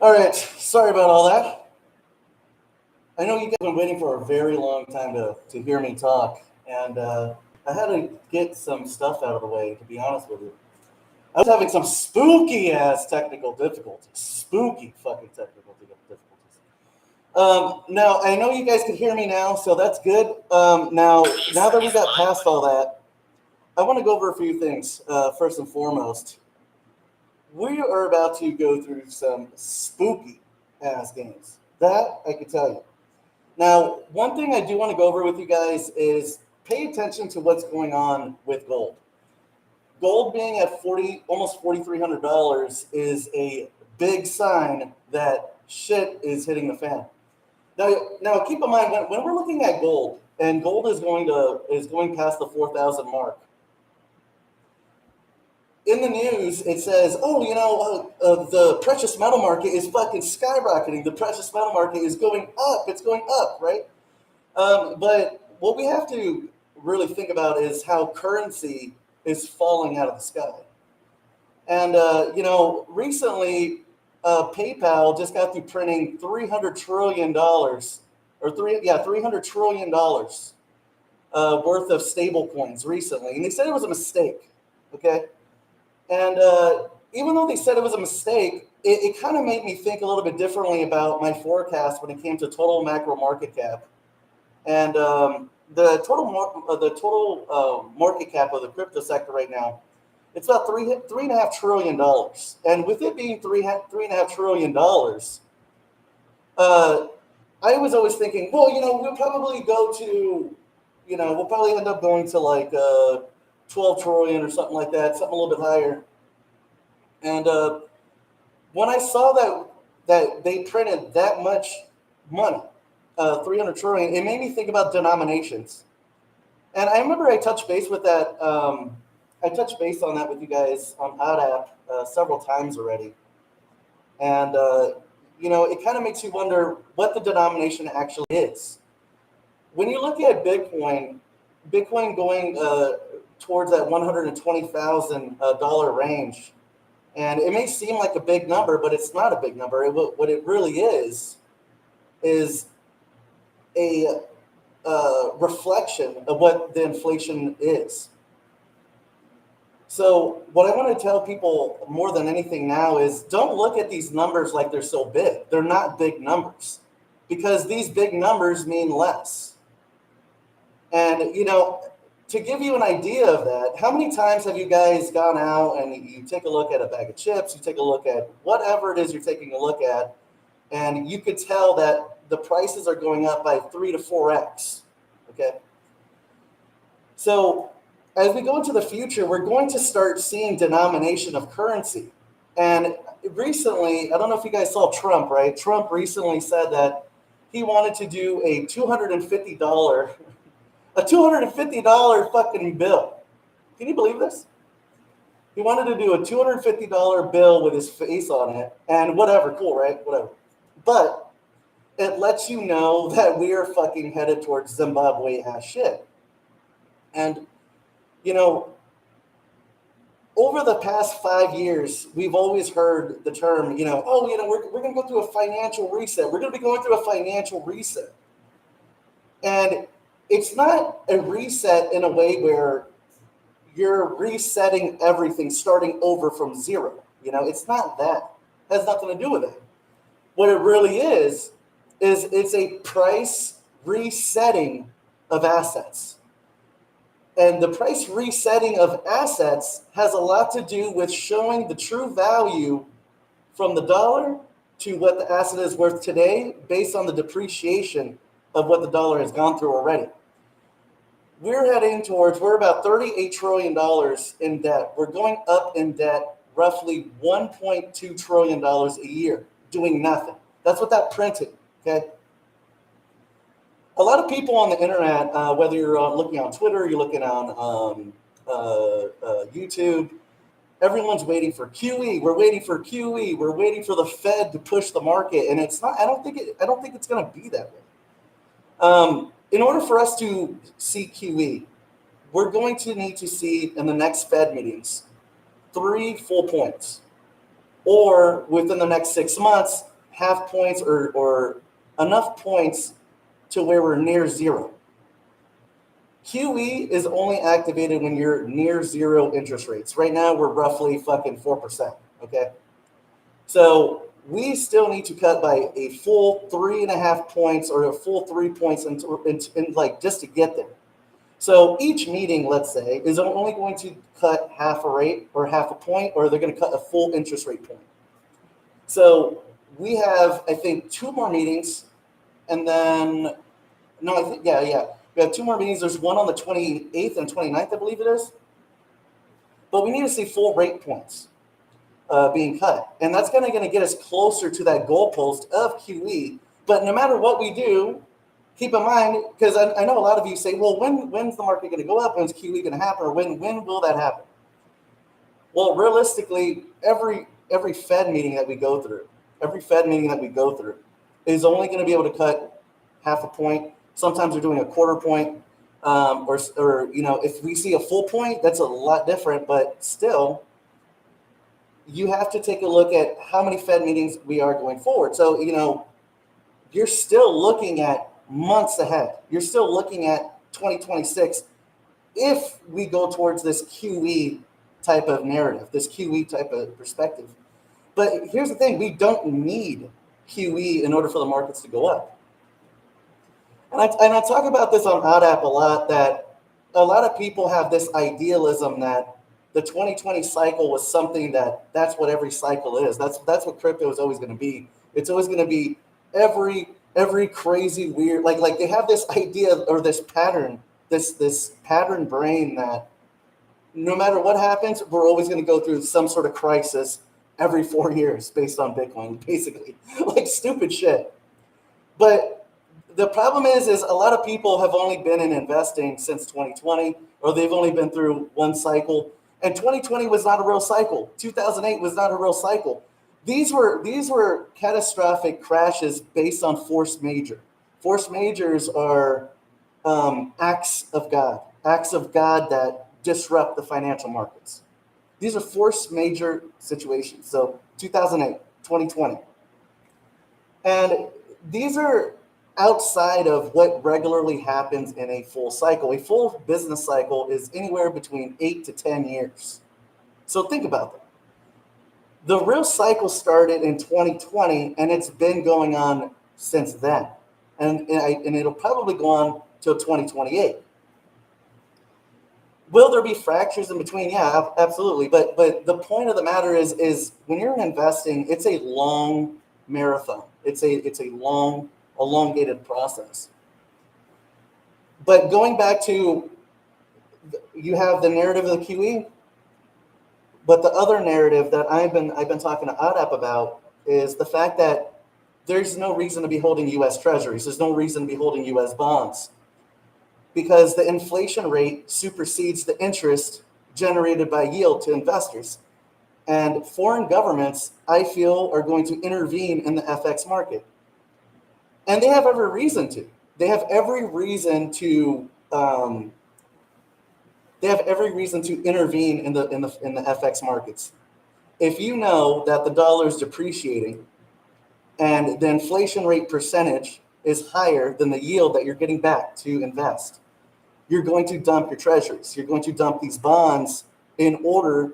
All right, sorry about all that. I know you guys have been waiting for a very long time to hear me talk, and I had to get some stuff out of the way, to be honest with you. I was having some spooky ass technical difficulties. Spooky fucking technical difficulties. Now, I know you guys can hear me now, so that's good. Now that we got past all that, I want to go over a few things. First and foremost, we are about to go through some spooky ass games. That I can tell you. Now, one thing I do want to go over with you guys is pay attention to what's going on with gold. Gold being at almost $4,300 is a big sign that shit is hitting the fan. Now keep in mind when we're looking at gold, and gold is going past the 4,000 mark. In the news, it says, the precious metal market is fucking skyrocketing. The precious metal market is going up. It's going up, right? But what we have to really think about is how currency is falling out of the sky. And, recently, PayPal just got through printing $300 trillion, $300 trillion worth of stable coins recently. And they said it was a mistake, okay? And even though they said it was a mistake, it kind of made me think a little bit differently about my forecast when it came to total macro market cap. And the total market cap of the crypto sector right now, it's about $3.5 trillion. And with it being $3.5 trillion, I was always thinking, well, we'll probably we'll probably end up going to like 12 trillion or something like that, something a little bit higher. And when I saw that they printed that much money, 300 trillion, it made me think about denominations. And I remember I touched base with that. I touched base on that with you guys on CASHAPP several times already. And, it kind of makes you wonder what the denomination actually is. When you look at Bitcoin going towards that $120,000 range, and it may seem like a big number, but it's not a big number. What it really is a reflection of what the inflation is. So what I want to tell people more than anything now is don't look at these numbers like they're so big. They're not big numbers because these big numbers mean less. And, to give you an idea of that, how many times have you guys gone out and you take a look at a bag of chips, you take a look at whatever it is you're taking a look at, and you could tell that the prices are going up by 3 to 4x, okay? So as we go into the future, we're going to start seeing denomination of currency. And recently, I don't know if you guys saw Trump, right? Trump recently said that he wanted to do a $250 fucking bill. Can you believe this? He wanted to do a $250 bill with his face on it, and whatever, cool, right? Whatever. But it lets you know that we are fucking headed towards Zimbabwe ass shit. And, over the past 5 years, we've always heard the term, we're going to go through a financial reset. We're going to be going through a financial reset. And it's not a reset in a way where you're resetting everything, starting over from zero. It's not that. It has nothing to do with it. What it really is it's a price resetting of assets. And the price resetting of assets has a lot to do with showing the true value from the dollar to what the asset is worth today based on the depreciation of what the dollar has gone through already. We're about $38 trillion in debt. We're going up in debt roughly $1.2 trillion a year, doing nothing. That's what that printed, okay? A lot of people on the internet, whether you're looking on Twitter, you're looking on YouTube, everyone's waiting for QE. We're waiting for QE. We're waiting for the Fed to push the market, and it's not. I don't think it's going to be that way. In order for us to see QE, we're going to need to see in the next Fed meetings 3 full points, or within the next 6 months, half points or enough points to where we're near zero. QE is only activated when you're near zero interest rates. Right now, we're roughly fucking 4%, okay? So we still need to cut by a full 3.5 points or a full 3 points in like just to get there. So each meeting, let's say, is only going to cut half a rate or half a point, or they're going to cut a full interest rate point. So we have, I think, 2 more meetings, and then, no, I think, yeah. We have 2 more meetings. There's one on the 28th and 29th, I believe it is. But we need to see full rate points being cut. And that's going to get us closer to that goalpost of QE. But no matter what we do, keep in mind, because I know a lot of you say, well, when's the market going to go up? When's QE going to happen? Or when will that happen? Well, realistically, every Fed meeting that we go through, is only going to be able to cut half a point. Sometimes they're doing a quarter point, or if we see a full point, that's a lot different. But still, you have to take a look at how many Fed meetings we are going forward. So you're still looking at months ahead. You're still looking at 2026 if we go towards this QE type of narrative, this QE type of perspective. But here's the thing: we don't need QE in order for the markets to go up. And I talk about this on ODAP a lot, that a lot of people have this idealism that the 2020 cycle was something that's what every cycle is. That's what crypto is always going to be. It's always going to be every crazy weird, like they have this idea or this pattern, this pattern brain that no matter what happens, we're always going to go through some sort of crisis every 4 years based on Bitcoin, basically. Like stupid shit. But the problem is a lot of people have only been in investing since 2020, or they've only been through one cycle. And 2020 was not a real cycle. 2008 was not a real cycle. These were catastrophic crashes based on force majeure. Force majeures are acts of God that disrupt the financial markets. These are force majeure situations. So 2008, 2020. And these are outside of what regularly happens in a full cycle. A full business cycle is anywhere between 8 to 10 years. So think about that. The real cycle started in 2020, and it's been going on since then. And it'll probably go on till 2028. Will there be fractures in between? Yeah, absolutely. But the point of the matter is when you're investing, it's a long marathon. It's a long, elongated process. But going back to, you have the narrative of the QE, but the other narrative that I've been talking to ADAP about is the fact that there's no reason to be holding U.S. treasuries. There's no reason to be holding U.S. bonds, because the inflation rate supersedes the interest generated by yield to investors. And foreign governments, I feel, are going to intervene in the FX market. And they have every reason to. They have every reason to intervene in the FX markets. If you know that the dollar is depreciating and the inflation rate percentage is higher than the yield that you're getting back to invest, you're going to dump your treasuries. You're going to dump these bonds in order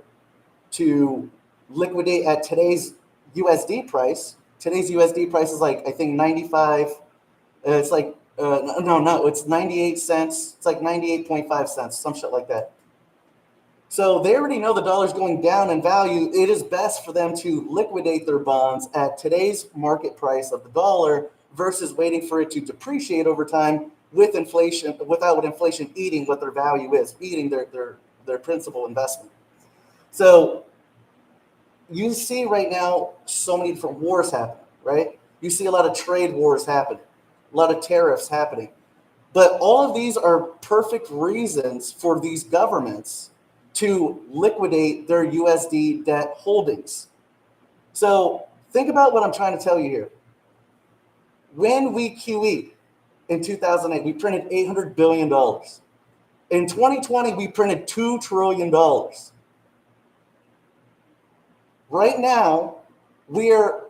to liquidate at today's USD price. Today's USD price is like, I think 95. It's like, it's 98 cents. It's like 98.5 cents, some shit like that. So they already know the dollar's going down in value. It is best for them to liquidate their bonds at today's market price of the dollar versus waiting for it to depreciate over time with inflation, without inflation eating what their value is, eating their principal investment. So you see right now so many different wars happening, right? You see a lot of trade wars happening, a lot of tariffs happening. But all of these are perfect reasons for these governments to liquidate their USD debt holdings. So think about what I'm trying to tell you here. When we QE in 2008, we printed $800 billion. In 2020, we printed $2 trillion. Right now, we are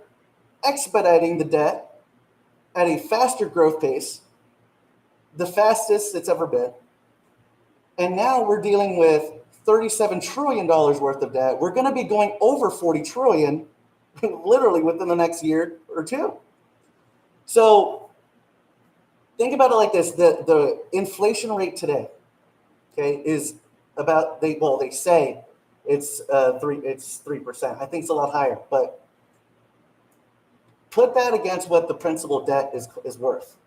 expediting the debt at a faster growth pace, the fastest it's ever been. And now we're dealing with $37 trillion worth of debt. We're going to be going over 40 trillion literally within the next year or two. So think about it like this. The inflation rate today, okay, is about, they say it's 3%. I think it's a lot higher, but put that against what the principal debt is worth.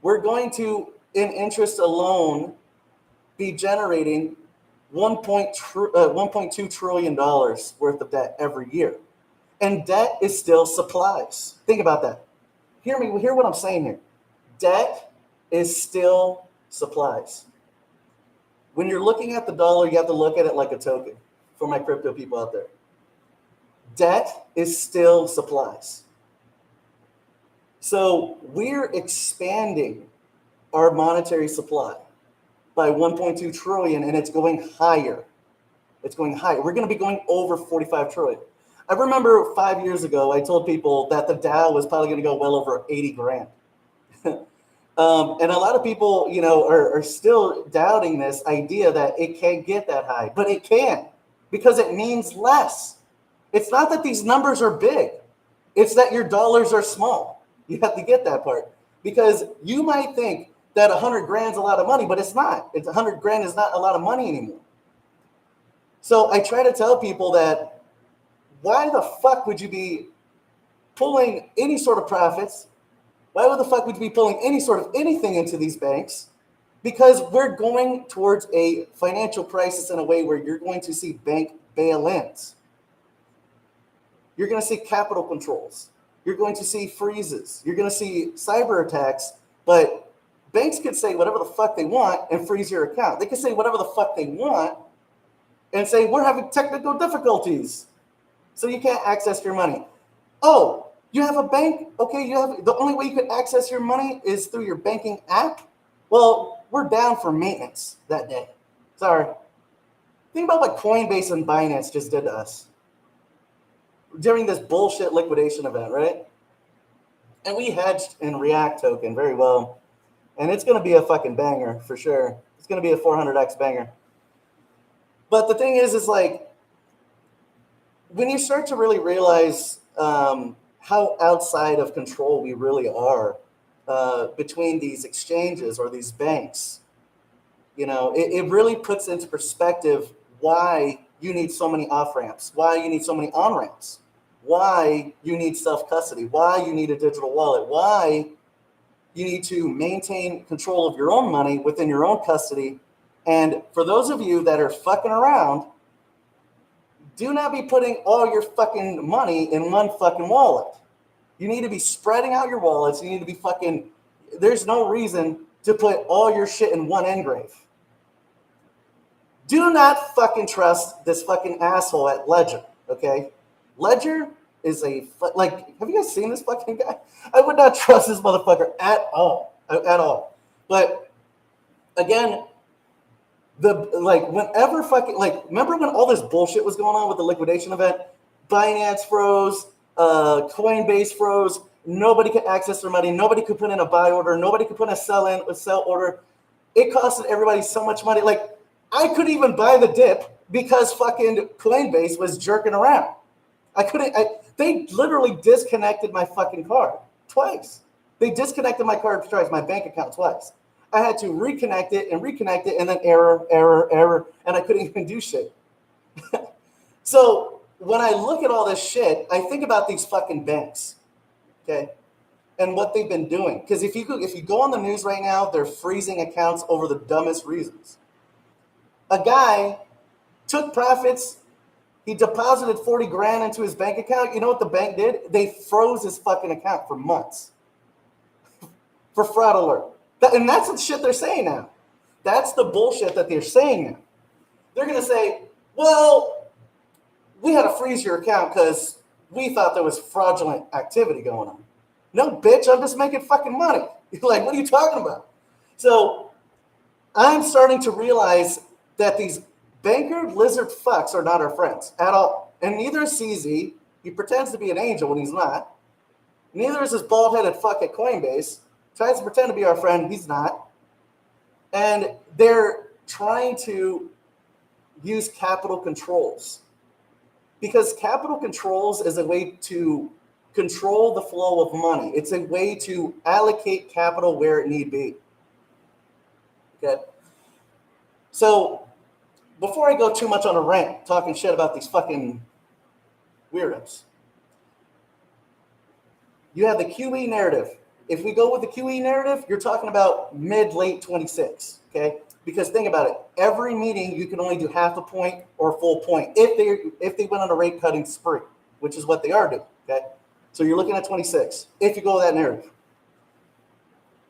We're going to, in interest alone, be generating $1.2 trillion worth of debt every year. And debt is still supplies. Think about that. Hear what I'm saying here. Debt is still supplies. When you're looking at the dollar, you have to look at it like a token for my crypto people out there. Debt is still supplies. So we're expanding our monetary supply by 1.2 trillion, and it's going higher. It's going higher. We're going to be going over 45 trillion. I remember 5 years ago, I told people that the Dow was probably going to go well over 80 grand. And a lot of people, are still doubting this idea that it can't get that high, but it can, because it means less. It's not that these numbers are big. It's that your dollars are small. You have to get that part, because you might think that 100 grand is a lot of money, but it's not. 100 grand is not a lot of money anymore. So I try to tell people that why the fuck would you be pulling any sort of profits? Why the fuck would you be pulling any sort of anything into these banks? Because we're going towards a financial crisis in a way where you're going to see bank bail-ins. You're going to see capital controls. You're going to see freezes. You're going to see cyber attacks, but banks could say whatever the fuck they want and freeze your account. They could say whatever the fuck they want and say, we're having technical difficulties, so you can't access your money. Oh, you have a bank? Okay, the only way you could access your money is through your banking app? Well, we're down for maintenance that day. Sorry. Think about what Coinbase and Binance just did to us during this bullshit liquidation event, right? And we hedged in YACHT token very well. And it's going to be a fucking banger for sure. It's going to be a 400x banger. But the thing is like, when you start to really realize how outside of control we really are between these exchanges or these banks, it really puts into perspective why you need so many off-ramps, why you need so many on-ramps, why you need self-custody, why you need a digital wallet, why you need to maintain control of your own money within your own custody. And for those of you that are fucking around, do not be putting all your fucking money in one fucking wallet. You need to be spreading out your wallets. You need to be there's no reason to put all your shit in one engrave. Do not fucking trust this fucking asshole at Ledger, okay? Ledger is have you guys seen this fucking guy? I would not trust this motherfucker at all. But again, remember when all this bullshit was going on with the liquidation event? Binance froze, Coinbase froze. Nobody could access their money. Nobody could put in a buy order. Nobody could put a sell order. It costed everybody so much money. I couldn't even buy the dip because fucking Coinbase was jerking around. They literally disconnected my fucking card twice. They disconnected my card twice, my bank account twice. I had to reconnect it, and then error, and I couldn't even do shit. So when I look at all this shit, I think about these fucking banks, okay, and what they've been doing. Because if you go on the news right now, they're freezing accounts over the dumbest reasons. A guy took profits. He deposited 40 grand into his bank account. You know what the bank did? They froze his fucking account for months for fraud alert. And that's the shit they're saying now. That's the bullshit that they're saying now. They're going to say, well, we had to freeze your account because we thought there was fraudulent activity going on. No, bitch, I'm just making fucking money. What are you talking about? So I'm starting to realize that these banker lizard fucks are not our friends at all. And neither is CZ. He pretends to be an angel when he's not. Neither is this bald-headed fuck at Coinbase. Tries to pretend to be our friend. He's not. And they're trying to use capital controls. Because capital controls is a way to control the flow of money. It's a way to allocate capital where it need be. Okay? So, before I go too much on a rant, talking shit about these fucking weirdos, you have the QE narrative. If we go with the QE narrative, you're talking about mid-late 26, okay? Because think about it. Every meeting, you can only do half a point or a full point if they went on a rate cutting spree, which is what they are doing, okay? So you're looking at 26, if you go with that narrative.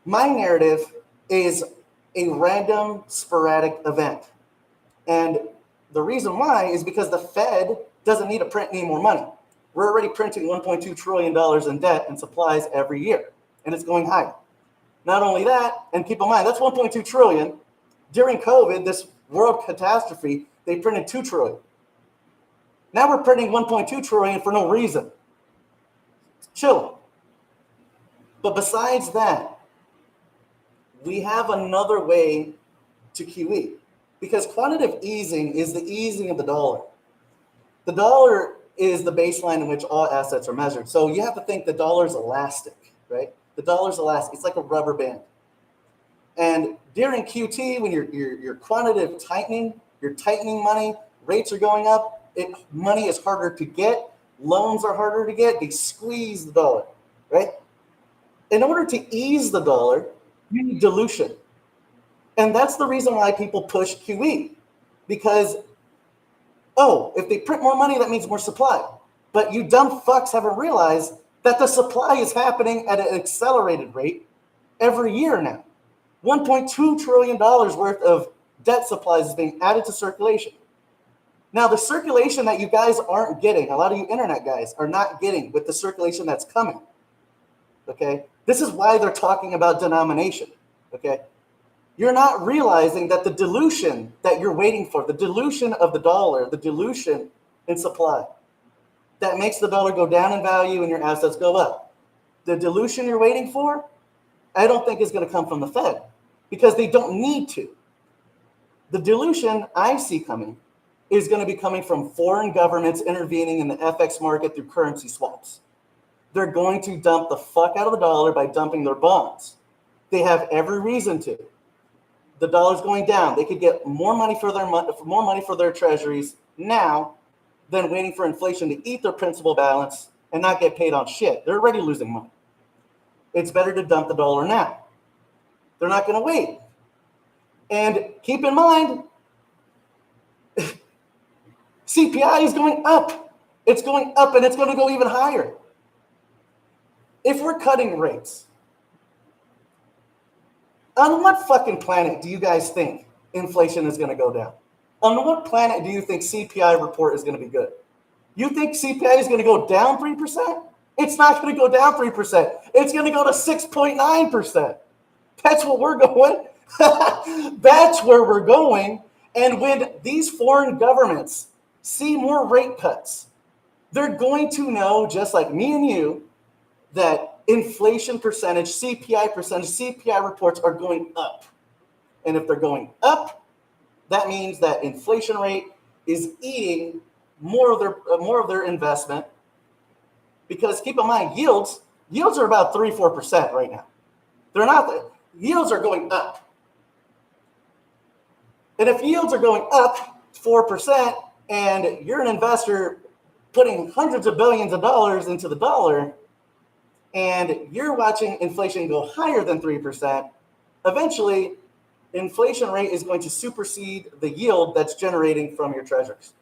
My narrative is a random, sporadic event. And the reason why is because the Fed doesn't need to print any more money. We're already printing $1.2 trillion in debt and supplies every year, and it's going higher. Not only that, and keep in mind, that's 1.2 trillion. During COVID, this world catastrophe, they printed 2 trillion. Now we're printing 1.2 trillion for no reason. Chill. But besides that, we have another way to QE, because quantitative easing is the easing of the dollar. The dollar is the baseline in which all assets are measured. So you have to think the dollar is elastic, right? The dollar is elastic. It's like a rubber band. And during QT, when you're quantitative tightening, you're tightening money, rates are going up, money is harder to get, loans are harder to get, they squeeze the dollar, right? In order to ease the dollar, you need dilution. And that's the reason why people push QE, because, oh, if they print more money, that means more supply. But you dumb fucks haven't realized that the supply is happening at an accelerated rate every year now. $1.2 trillion worth of debt supplies is being added to circulation. Now, the circulation that you guys aren't getting, a lot of you internet guys are not getting with the circulation that's coming, okay? This is why they're talking about denomination, okay? You're not realizing that the dilution that you're waiting for, the dilution of the dollar, the dilution in supply, that makes the dollar go down in value and your assets go up. The dilution you're waiting for, I don't think is going to come from the Fed, because they don't need to. The dilution I see coming is going to be coming from foreign governments intervening in the FX market through currency swaps. They're going to dump the fuck out of the dollar by dumping their bonds. They have every reason to. The dollar's going down. They could get more money for their treasuries now than waiting for inflation to eat their principal balance and not get paid on shit. They're already losing money. It's better to dump the dollar now. They're not going to wait. And keep in mind, CPI is going up. It's going up, and it's going to go even higher. If we're cutting rates, on what fucking planet do you guys think inflation is going to go down? On what planet do you think CPI report is going to be good? You think CPI is going to go down 3%? It's not going to go down 3%. It's going to go to 6.9%. That's what we're going. That's where we're going. And when these foreign governments see more rate cuts, they're going to know, just like me and you, that inflation percentage, CPI reports are going up. And if they're going up, that means that inflation rate is eating more of their investment. Because keep in mind, yields are about 3-4% right now. They're not, yields are going up. And if yields are going up 4% and you're an investor putting hundreds of billions of dollars into the dollar, and you're watching inflation go higher than 3%, eventually inflation rate is going to supersede the yield that's generating from your treasuries.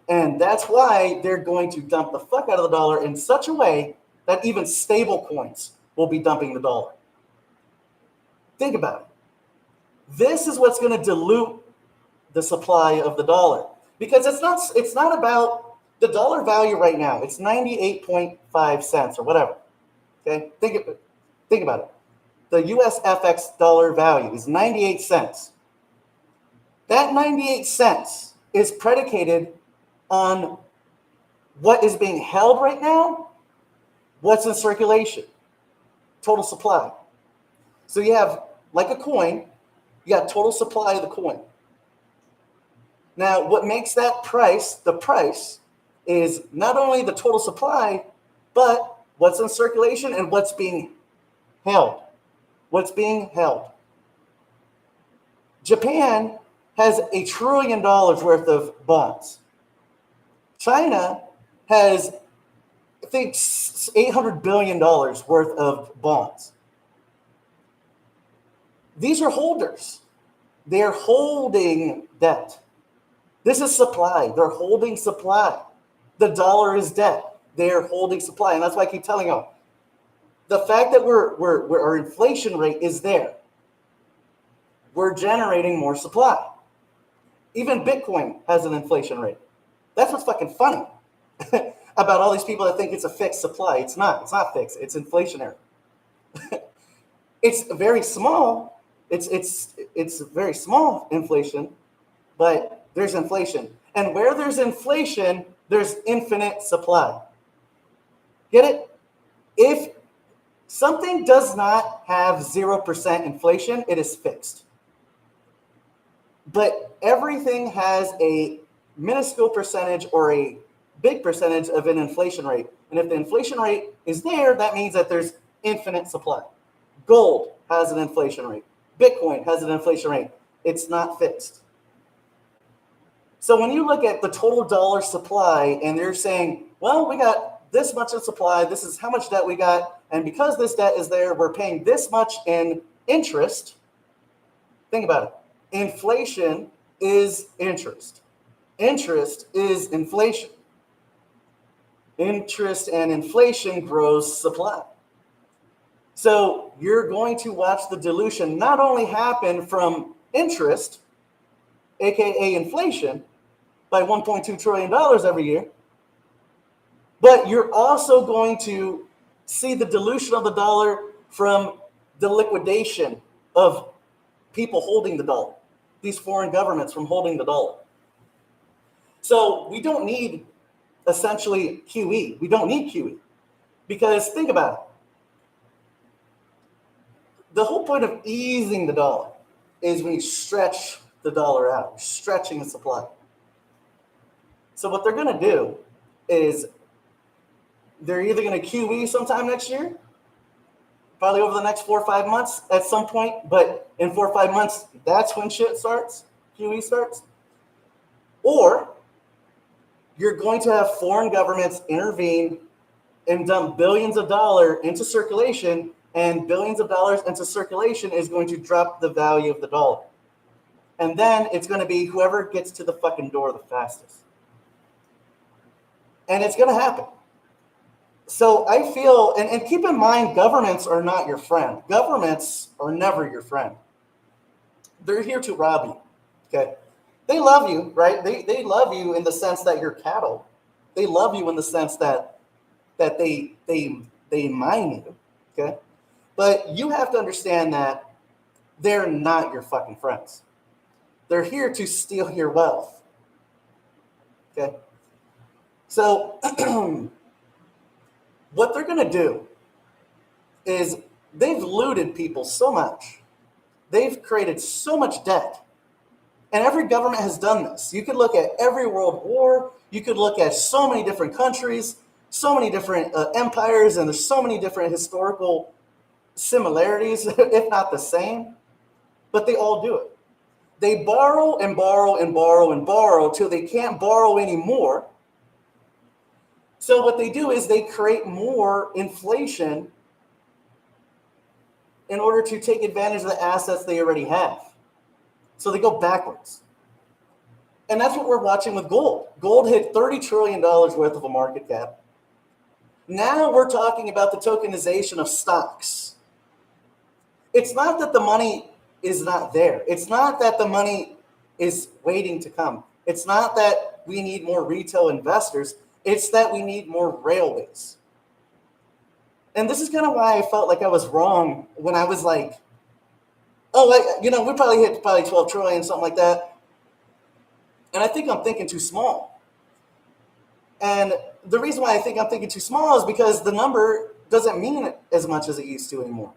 And that's why they're going to dump the fuck out of the dollar in such a way that even stable coins will be dumping the dollar. Think about it. This is what's going to dilute the supply of the dollar, because it's not about the dollar value right now. It's 98.5 cents or whatever. Okay, think about it. The US FX dollar value is 98 cents. That 98 cents is predicated on what is being held right now, what's in circulation. total supply. So you have, like a coin, you got total supply of the coin. Now, what makes that price the price is not only the total supply, but what's in circulation and what's being held. What's being held. Japan has $1 trillion worth of bonds. China has, I think, $800 billion worth of bonds. These are holders. They're holding debt. This is supply. They're holding supply. The dollar is debt. They're holding supply. And that's why I keep telling you, the fact that our inflation rate is there, we're generating more supply. Even Bitcoin has an inflation rate. That's what's fucking funny about all these people that think it's a fixed supply. It's not. It's not fixed. It's inflationary. It's very small. It's very small inflation, but there's inflation. And where there's inflation, there's infinite supply. Get it? If something does not have 0% inflation, it is fixed. But everything has a minuscule percentage or a big percentage of an inflation rate. And if the inflation rate is there, that means that there's infinite supply. Gold has an inflation rate. Bitcoin has an inflation rate. It's not fixed. So when you look at the total dollar supply and they're saying, well, we got this much in supply, this is how much debt we got, and because this debt is there, we're paying this much in interest. Think about it. Inflation is interest. Interest is inflation. Interest and inflation grows supply. So you're going to watch the dilution not only happen from interest, aka inflation, by $1.2 trillion every year, but you're also going to see the dilution of the dollar from the liquidation of people holding the dollar, these foreign governments from holding the dollar. So we don't need essentially QE. We don't need QE because think about it. The whole point of easing the dollar is when you stretch the dollar out, you're stretching the supply. So what they're going to do is they're either going to QE sometime next year, probably over the next 4 or 5 months at some point, but in 4 or 5 months, that's when shit starts, QE starts. Or you're going to have foreign governments intervene and dump billions of dollars into circulation, and billions of dollars into circulation is going to drop the value of the dollar. And then it's going to be whoever gets to the fucking door the fastest. And it's going to happen. So I feel, and keep in mind, governments are not your friend. Governments are never your friend. They're here to rob you, okay? They love you, right? They love you in the sense that you're cattle. They love you in the sense that they mine you, okay? But you have to understand that they're not your fucking friends. They're here to steal your wealth, okay? So what they're going to do is they've looted people so much. They've created so much debt. And every government has done this. You could look at every world war. You could look at so many different countries, so many different empires, and there's so many different historical similarities, if not the same. But they all do it. They borrow and borrow and borrow and borrow till they can't borrow anymore. So what they do is they create more inflation in order to take advantage of the assets they already have. So they go backwards. And that's what we're watching with gold. Gold hit $30 trillion worth of a market cap. Now we're talking about the tokenization of stocks. It's not that the money is not there. It's not that the money is waiting to come. It's not that we need more retail investors. It's that we need more railways. And this is kind of why I felt like I was wrong when I was like, oh, we probably hit 12 trillion, something like that. And I think I'm thinking too small. And the reason why I think I'm thinking too small is because the number doesn't mean as much as it used to anymore.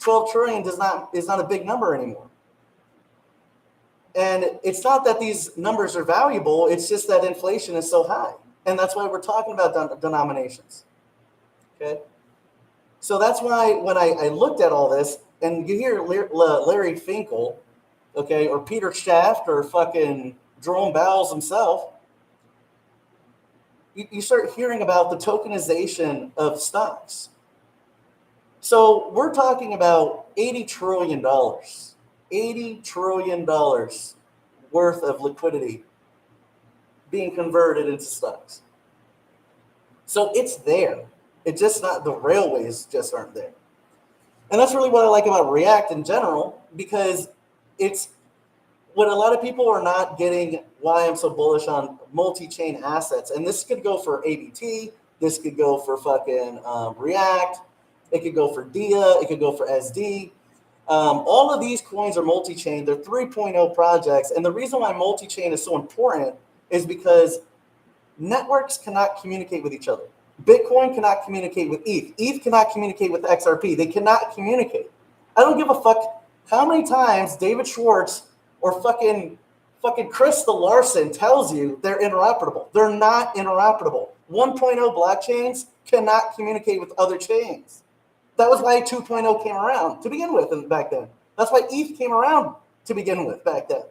12 trillion is not a big number anymore. And it's not that these numbers are valuable, it's just that inflation is so high. And that's why we're talking about denominations. Okay? So that's why when I looked at all this, and you hear Larry Finkel, okay, or Peter Schaft, or fucking Jerome Bowles himself, you start hearing about the tokenization of stocks. So we're talking about $80 trillion. $80 trillion worth of liquidity being converted into stocks. So it's there. It's just not, the railways just aren't there. And that's really what I like about React in general, because it's what a lot of people are not getting, why I'm so bullish on multi-chain assets. And this could go for ABT, this could go for fucking React, it could go for DIA, it could go for SD. All of these coins are multi-chain. They're 3.0 projects. And the reason why multi-chain is so important is because networks cannot communicate with each other. Bitcoin cannot communicate with ETH. ETH cannot communicate with XRP. They cannot communicate. I don't give a fuck how many times David Schwartz or fucking Crystal Larson tells you they're interoperable. They're not interoperable. 1.0 blockchains cannot communicate with other chains. That was why 2.0 came around to begin with back then. That's why ETH came around to begin with back then.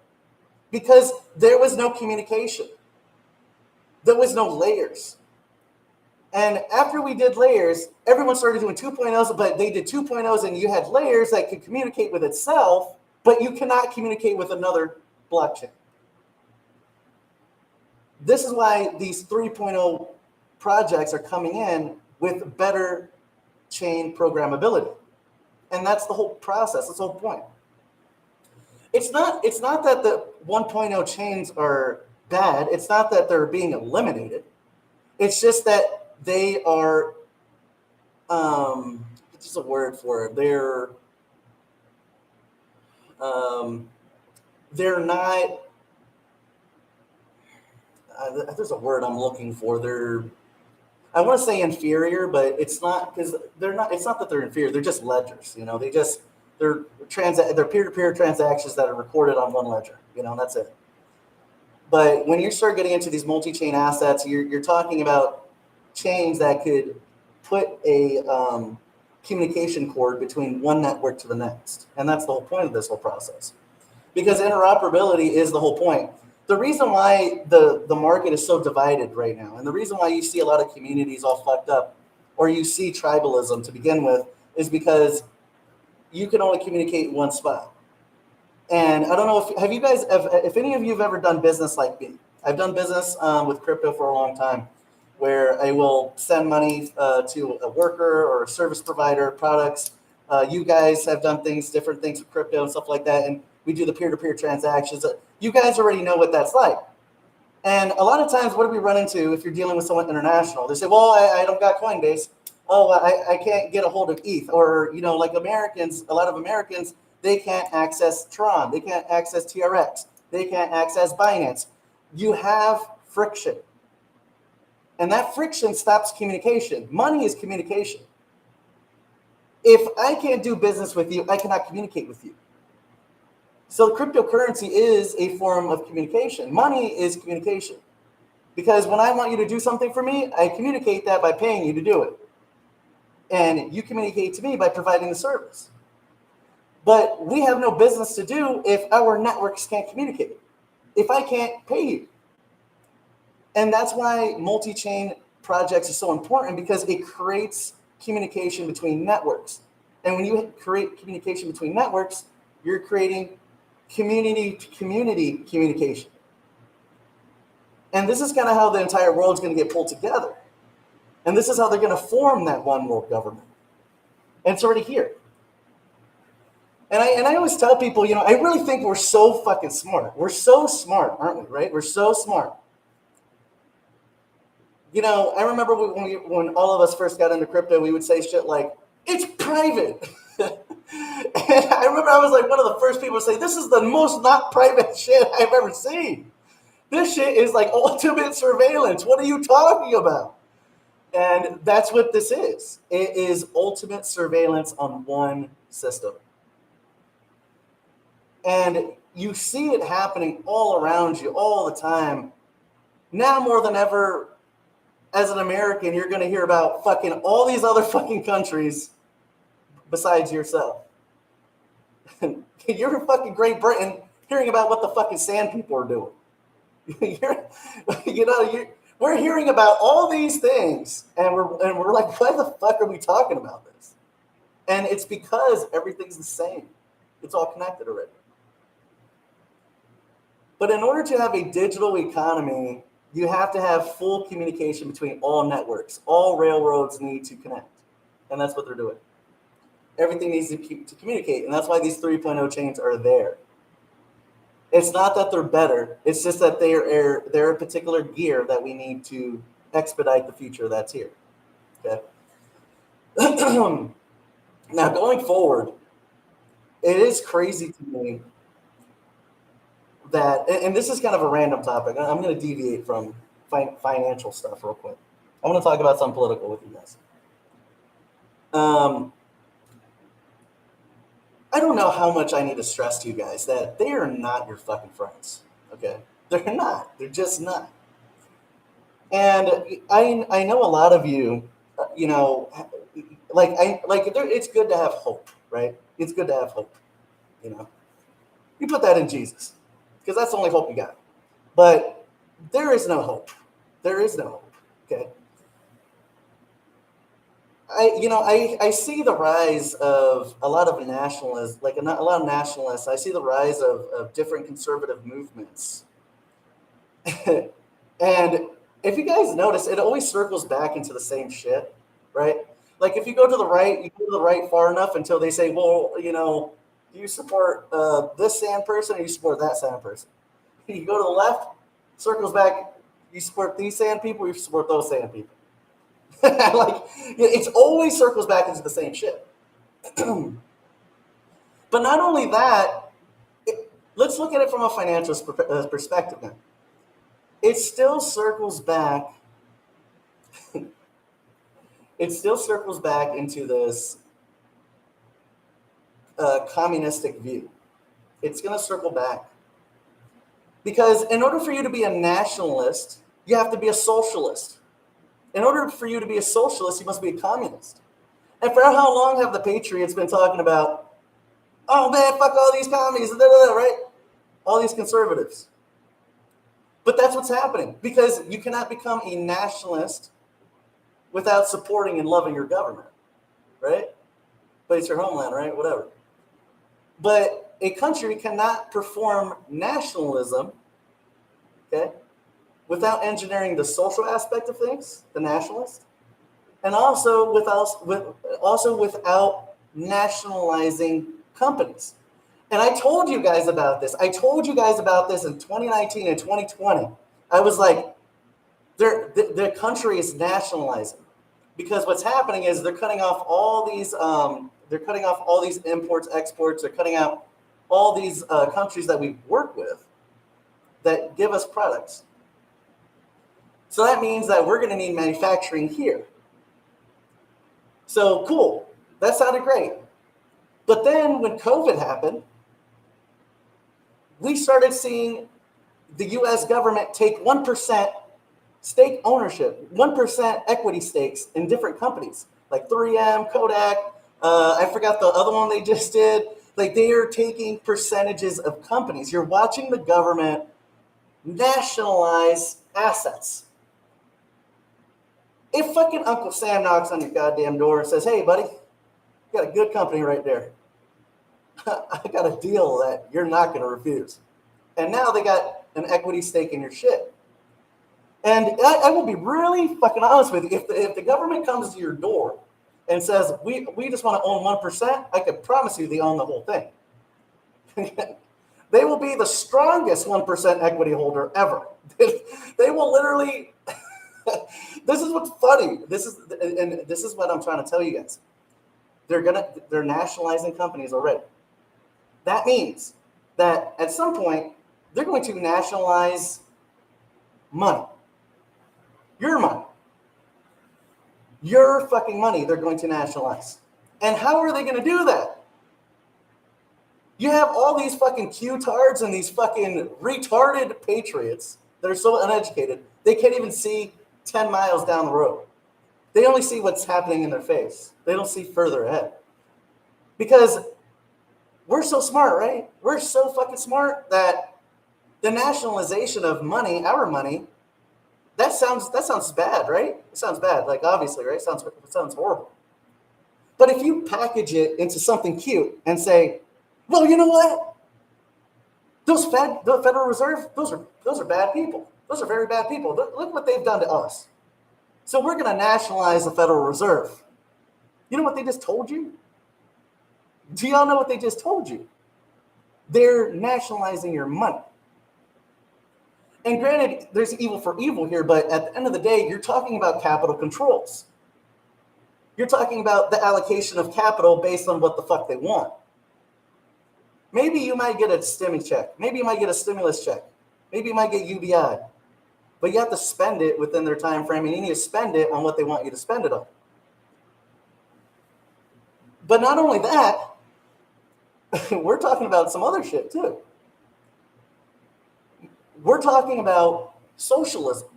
Because there was no communication. There was no layers. And after we did layers, everyone started doing 2.0s, but they did 2.0s and you had layers that could communicate with itself, but you cannot communicate with another blockchain. This is why these 3.0 projects are coming in with better chain programmability. And that's the whole process. That's the whole point. It's not that the 1.0 chains are bad. It's not that they're being eliminated. It's just that they are, it's just a word for it. They're not, there's a word I'm looking for. I want to say inferior, but it's not, because they're not. It's not that they're inferior. They're just ledgers. You know, they're peer-to-peer transactions that are recorded on one ledger. You know, and that's it. But when you start getting into these multi-chain assets, you're talking about chains that could put a communication cord between one network to the next, and that's the whole point of this whole process. Because interoperability is the whole point. The reason why the market is so divided right now, and the reason why you see a lot of communities all fucked up, or you see tribalism to begin with, is because you can only communicate in one spot. And I don't know if any of you have ever done business like me. I've done business with crypto for a long time, where I will send money to a worker or a service provider, products. You guys have done different things with crypto and stuff like that, and we do the peer-to-peer transactions. You guys already know what that's like. And a lot of times, what do we run into if you're dealing with someone international? They say, well, I don't got Coinbase. Oh, I can't get a hold of ETH. Or, you know, like Americans, a lot of Americans, they can't access Tron. They can't access TRX. They can't access Binance. You have friction. And that friction stops communication. Money is communication. If I can't do business with you, I cannot communicate with you. So cryptocurrency is a form of communication. Money is communication. Because when I want you to do something for me, I communicate that by paying you to do it. And you communicate to me by providing the service. But we have no business to do if our networks can't communicate, if I can't pay you. And that's why multi-chain projects are so important, because it creates communication between networks. And when you create communication between networks, you're creating community-to-community communication. And this is kind of how the entire world's going to get pulled together. And this is how they're going to form that one world government. And it's already here. And I always tell people, you know, I really think we're so fucking smart. We're so smart, aren't we, right? We're so smart. You know, I remember when all of us first got into crypto, we would say shit like, it's private. And I remember I was like one of the first people to say, this is the most not private shit I've ever seen. This shit is like ultimate surveillance. What are you talking about? And that's what this is. It is ultimate surveillance on one system. And you see it happening all around you all the time. Now more than ever, as an American, you're going to hear about fucking all these other fucking countries besides yourself. You're in fucking Great Britain hearing about what the fucking sand people are doing. We're hearing about all these things, and we're like, why the fuck are we talking about this? And it's because everything's the same. It's all connected already. But in order to have a digital economy, you have to have full communication between all networks. All railroads need to connect, and that's what they're doing. Everything needs to communicate, and that's why these 3.0 chains are there. It's not that they're better. It's just that they're a particular gear that we need to expedite the future that's here. Okay. Now, going forward, it is crazy to me that, and this is kind of a random topic. I'm going to deviate from financial stuff real quick. I want to talk about something political with you guys. I don't know how much I need to stress to you guys that they are not your fucking friends. Okay, they're not. They're just not. And I know a lot of you, it's good to have hope, right? It's good to have hope. You put that in Jesus, because that's the only hope you got. But there is no hope. There is no hope. Okay. I see the rise of a lot of nationalists, a lot of nationalists. I see the rise of different conservative movements. And if you guys notice, it always circles back into the same shit, right? Like if you go to the right, you go to the right far enough until they say, well, do you support this sand person or you support that sand person? You go to the left, circles back, you support these sand people or you support those sand people. It's always circles back into the same shit. But not only that, let's look at it from a financial perspective now. It still circles back. It still circles back into this communistic view. It's going to circle back. Because in order for you to be a nationalist, you have to be a socialist. In order for you to be a socialist, you must be a communist. And for how long have the patriots been talking about, oh man, fuck all these commies, right? All these conservatives. But that's what's happening, because you cannot become a nationalist without supporting and loving your government, right? But it's your homeland, right? Whatever. But a country cannot perform nationalism, okay, without engineering the social aspect of things, the nationalist, and also without nationalizing companies. And I told you guys about this. I told you guys about this in 2019 and 2020. I was like, the country is nationalizing, because what's happening is they're cutting off all these imports, exports. They're cutting out all these countries that we work with that give us products. So that means that we're going to need manufacturing here. So cool. That sounded great. But then when COVID happened, we started seeing the U.S. government take 1% stake ownership, 1% equity stakes in different companies, like 3M, Kodak. I forgot the other one they just did. Like, they are taking percentages of companies. You're watching the government nationalize assets. If fucking Uncle Sam knocks on your goddamn door and says, hey, buddy, you got a good company right there. I got a deal that you're not going to refuse. And now they got an equity stake in your shit. And I will be really fucking honest with you. If the government comes to your door and says, we just want to own 1%, I could promise you they own the whole thing. They will be the strongest 1% equity holder ever. They will literally... This is what's funny. This is what I'm trying to tell you guys. They're nationalizing companies already. That means that at some point they're going to nationalize money. Your money. Your fucking money they're going to nationalize. And how are they going to do that? You have all these fucking Q-tards and these fucking retarded patriots that are so uneducated, they can't even see 10 miles down the road. They only see what's happening in their face. They don't see further ahead. Because we're so smart, right? We're so fucking smart that the nationalization of money, our money, that sounds bad, right? It sounds bad, like obviously, right? It sounds horrible. But if you package it into something cute and say, well, you know what? The Federal Reserve, those are bad people. Those are very bad people. Look what they've done to us. So we're going to nationalize the Federal Reserve. You know what they just told you? Do y'all know what they just told you? They're nationalizing your money. And granted, there's evil for evil here, but at the end of the day, you're talking about capital controls. You're talking about the allocation of capital based on what the fuck they want. Maybe you might get a stimmy check. Maybe you might get a stimulus check. Maybe you might get UBI. But you have to spend it within their time frame, and you need to spend it on what they want you to spend it on. But not only that, we're talking about some other shit too. We're talking about socialism.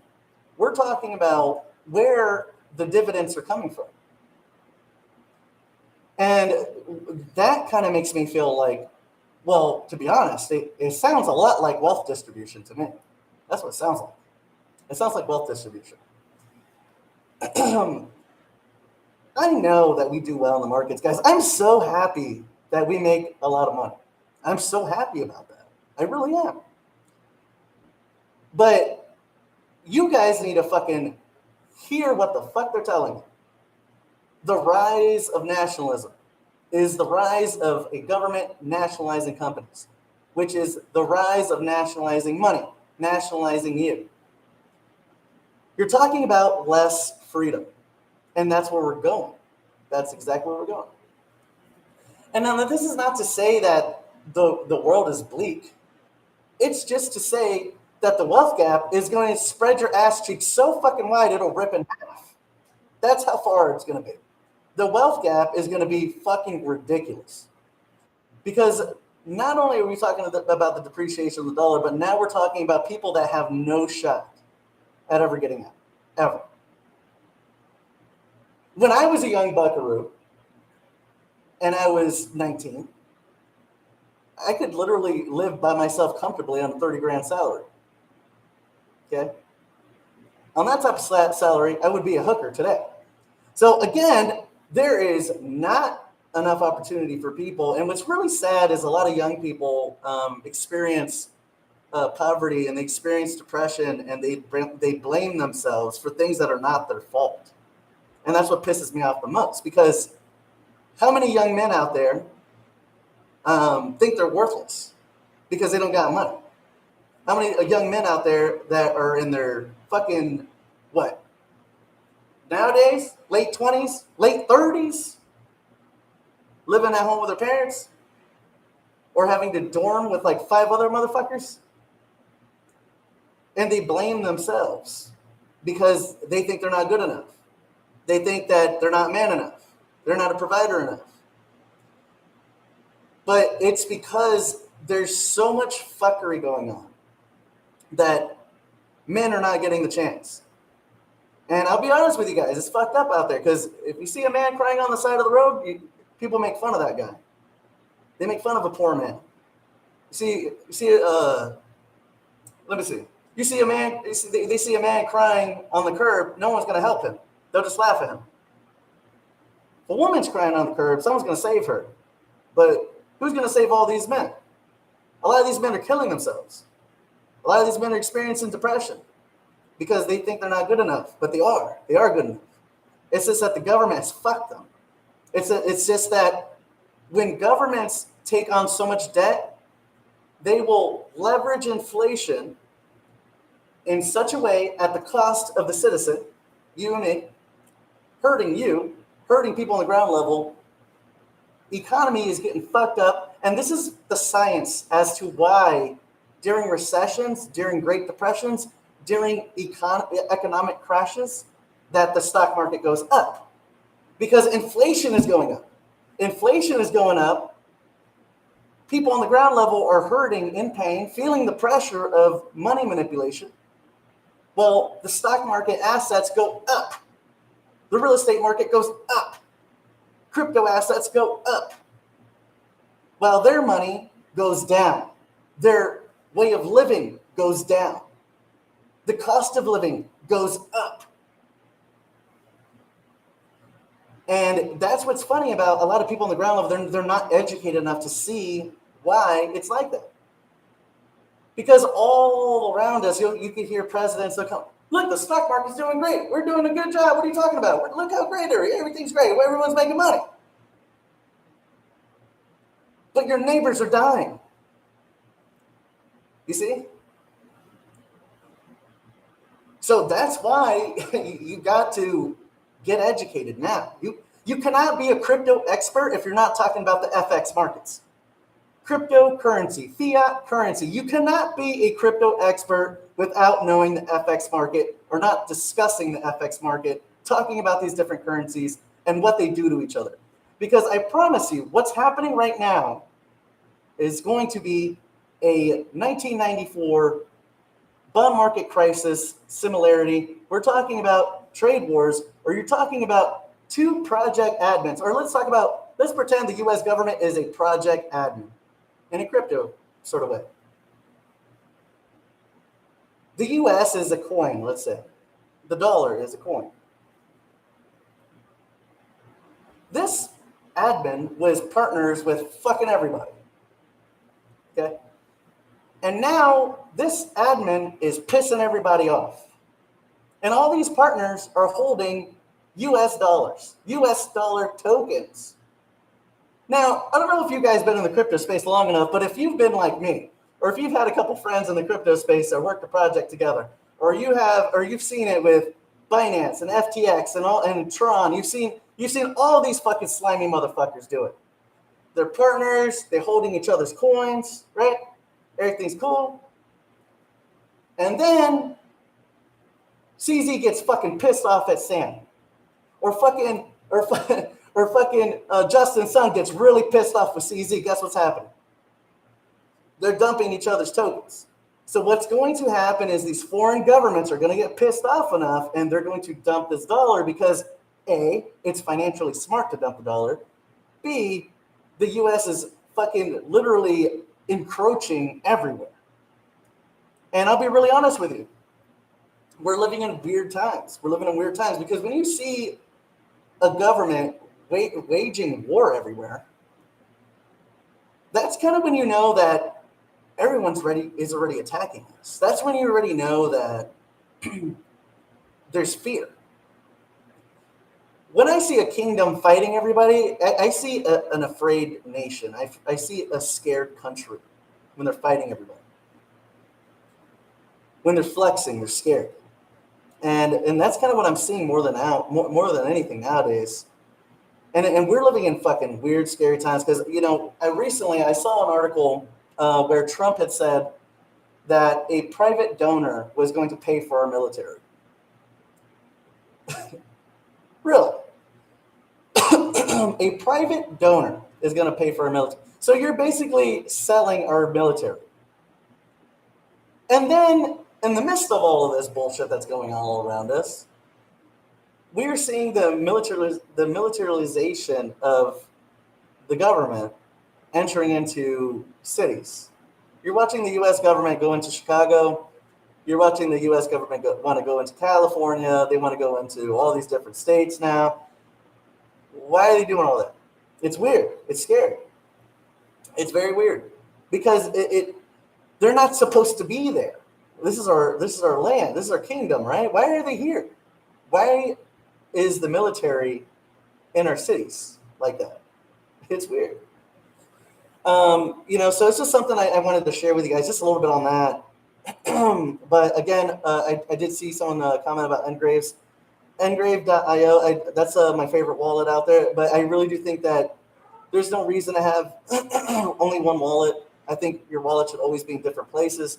We're talking about where the dividends are coming from. And that kind of makes me feel like, well, to be honest, it sounds a lot like wealth distribution to me. That's what it sounds like. It sounds like wealth distribution. I know that we do well in the markets, guys. I'm so happy that we make a lot of money. I'm so happy about that. I really am. But you guys need to fucking hear what the fuck they're telling you. The rise of nationalism is the rise of a government nationalizing companies, which is the rise of nationalizing money, nationalizing you. You're talking about less freedom, and that's where we're going. That's exactly where we're going. And now this is not to say that the world is bleak. It's just to say that the wealth gap is going to spread your ass cheeks so fucking wide it'll rip in half. That's how far it's going to be. The wealth gap is going to be fucking ridiculous. Because not only are we talking about the depreciation of the dollar, but now we're talking about people that have no shot at ever getting out, ever. When I was a young buckaroo, and I was 19, I could literally live by myself comfortably on a 30 grand salary. Okay? On that type of salary, I would be a hooker today. So again, there is not enough opportunity for people. And what's really sad is a lot of young people experience poverty, and they experience depression, and they blame themselves for things that are not their fault. And that's what pisses me off the most, because how many young men out there think they're worthless because they don't got money? How many young men out there that are in their fucking, what, nowadays, late 20s, late 30s, living at home with their parents, or having to dorm with like 5 other motherfuckers? And they blame themselves because they think they're not good enough. They think that they're not man enough. They're not a provider enough. But it's because there's so much fuckery going on that men are not getting the chance. And I'll be honest with you guys, it's fucked up out there, because if you see a man crying on the side of the road, people make fun of that guy. They make fun of a poor man. Let me see. You see a man, they see a man crying on the curb, no one's going to help him. They'll just laugh at him. If a woman's crying on the curb, someone's going to save her. But who's going to save all these men? A lot of these men are killing themselves. A lot of these men are experiencing depression because they think they're not good enough, but they are. They are good enough. It's just that the government has fucked them. It's just that when governments take on so much debt, they will leverage inflation in such a way at the cost of the citizen, you and me, hurting people on the ground level. Economy is getting fucked up. And this is the science as to why during recessions, during Great Depressions, during economic crashes, that the stock market goes up, because inflation is going up. Inflation is going up. People on the ground level are hurting, in pain, feeling the pressure of money manipulation. Well, the stock market assets go up. The real estate market goes up. Crypto assets go up. While their money goes down. Their way of living goes down. The cost of living goes up. And that's what's funny about a lot of people on the ground level. They're not educated enough to see why it's like that. Because all around us, you could hear presidents, look, the stock market's doing great. We're doing a good job. What are you talking about? Look how great everything's great. Everyone's making money. But your neighbors are dying. You see? So that's why you got to get educated now. You cannot be a crypto expert if you're not talking about the FX markets. Cryptocurrency, fiat currency. You cannot be a crypto expert without knowing the FX market or not discussing the FX market, talking about these different currencies and what they do to each other. Because I promise you, what's happening right now is going to be a 1994 bond market crisis similarity. We're talking about trade wars, or you're talking about two project admins. Or let's pretend the US government is a project admin in a crypto sort of way. The US is a coin, let's say. The dollar is a coin. This admin was partners with fucking everybody. Okay? And now this admin is pissing everybody off. And all these partners are holding US dollars, US dollar tokens. Now, I don't know if you guys have been in the crypto space long enough, but if you've been like me, or if you've had a couple friends in the crypto space that worked a project together, or you've seen it with Binance and FTX and Tron, you've seen all these fucking slimy motherfuckers do it. They're partners, they're holding each other's coins, right? Everything's cool. And then CZ gets fucking pissed off at Sam. Or Justin Sun gets really pissed off with CZ. Guess what's happening? They're dumping each other's tokens. So what's going to happen is these foreign governments are going to get pissed off enough and they're going to dump this dollar because A, it's financially smart to dump the dollar. B, the US is fucking literally encroaching everywhere. And I'll be really honest with you. We're living in weird times. Because when you see a government waging war everywhere, that's kind of when you know that everyone's already attacking us. That's when you already know that there's fear. When I see a kingdom fighting everybody, I see an afraid nation. I see a scared country when they're fighting everybody. When they're flexing, they're scared. And that's kind of what I'm seeing more than anything nowadays. And we're living in fucking weird, scary times because, I saw an article where Trump had said that a private donor was going to pay for our military. Really? A private donor is going to pay for our military. So you're basically selling our military. And then, in the midst of all of this bullshit that's going on all around us, we're seeing the militarization of the government entering into cities. You're watching the U.S. government go into Chicago. You're watching the U.S. government want to go into California. They want to go into all these different states now. Why are they doing all that? It's weird. It's scary. It's very weird because they're not supposed to be there. This is our land. This is our kingdom, right? Why are they here? Why is the military in our cities like that? It's weird. So it's just something I wanted to share with you guys, just a little bit on that. But again, I did see someone comment about Engraves. Engrave.io, that's my favorite wallet out there. But I really do think that there's no reason to have only one wallet. I think your wallet should always be in different places.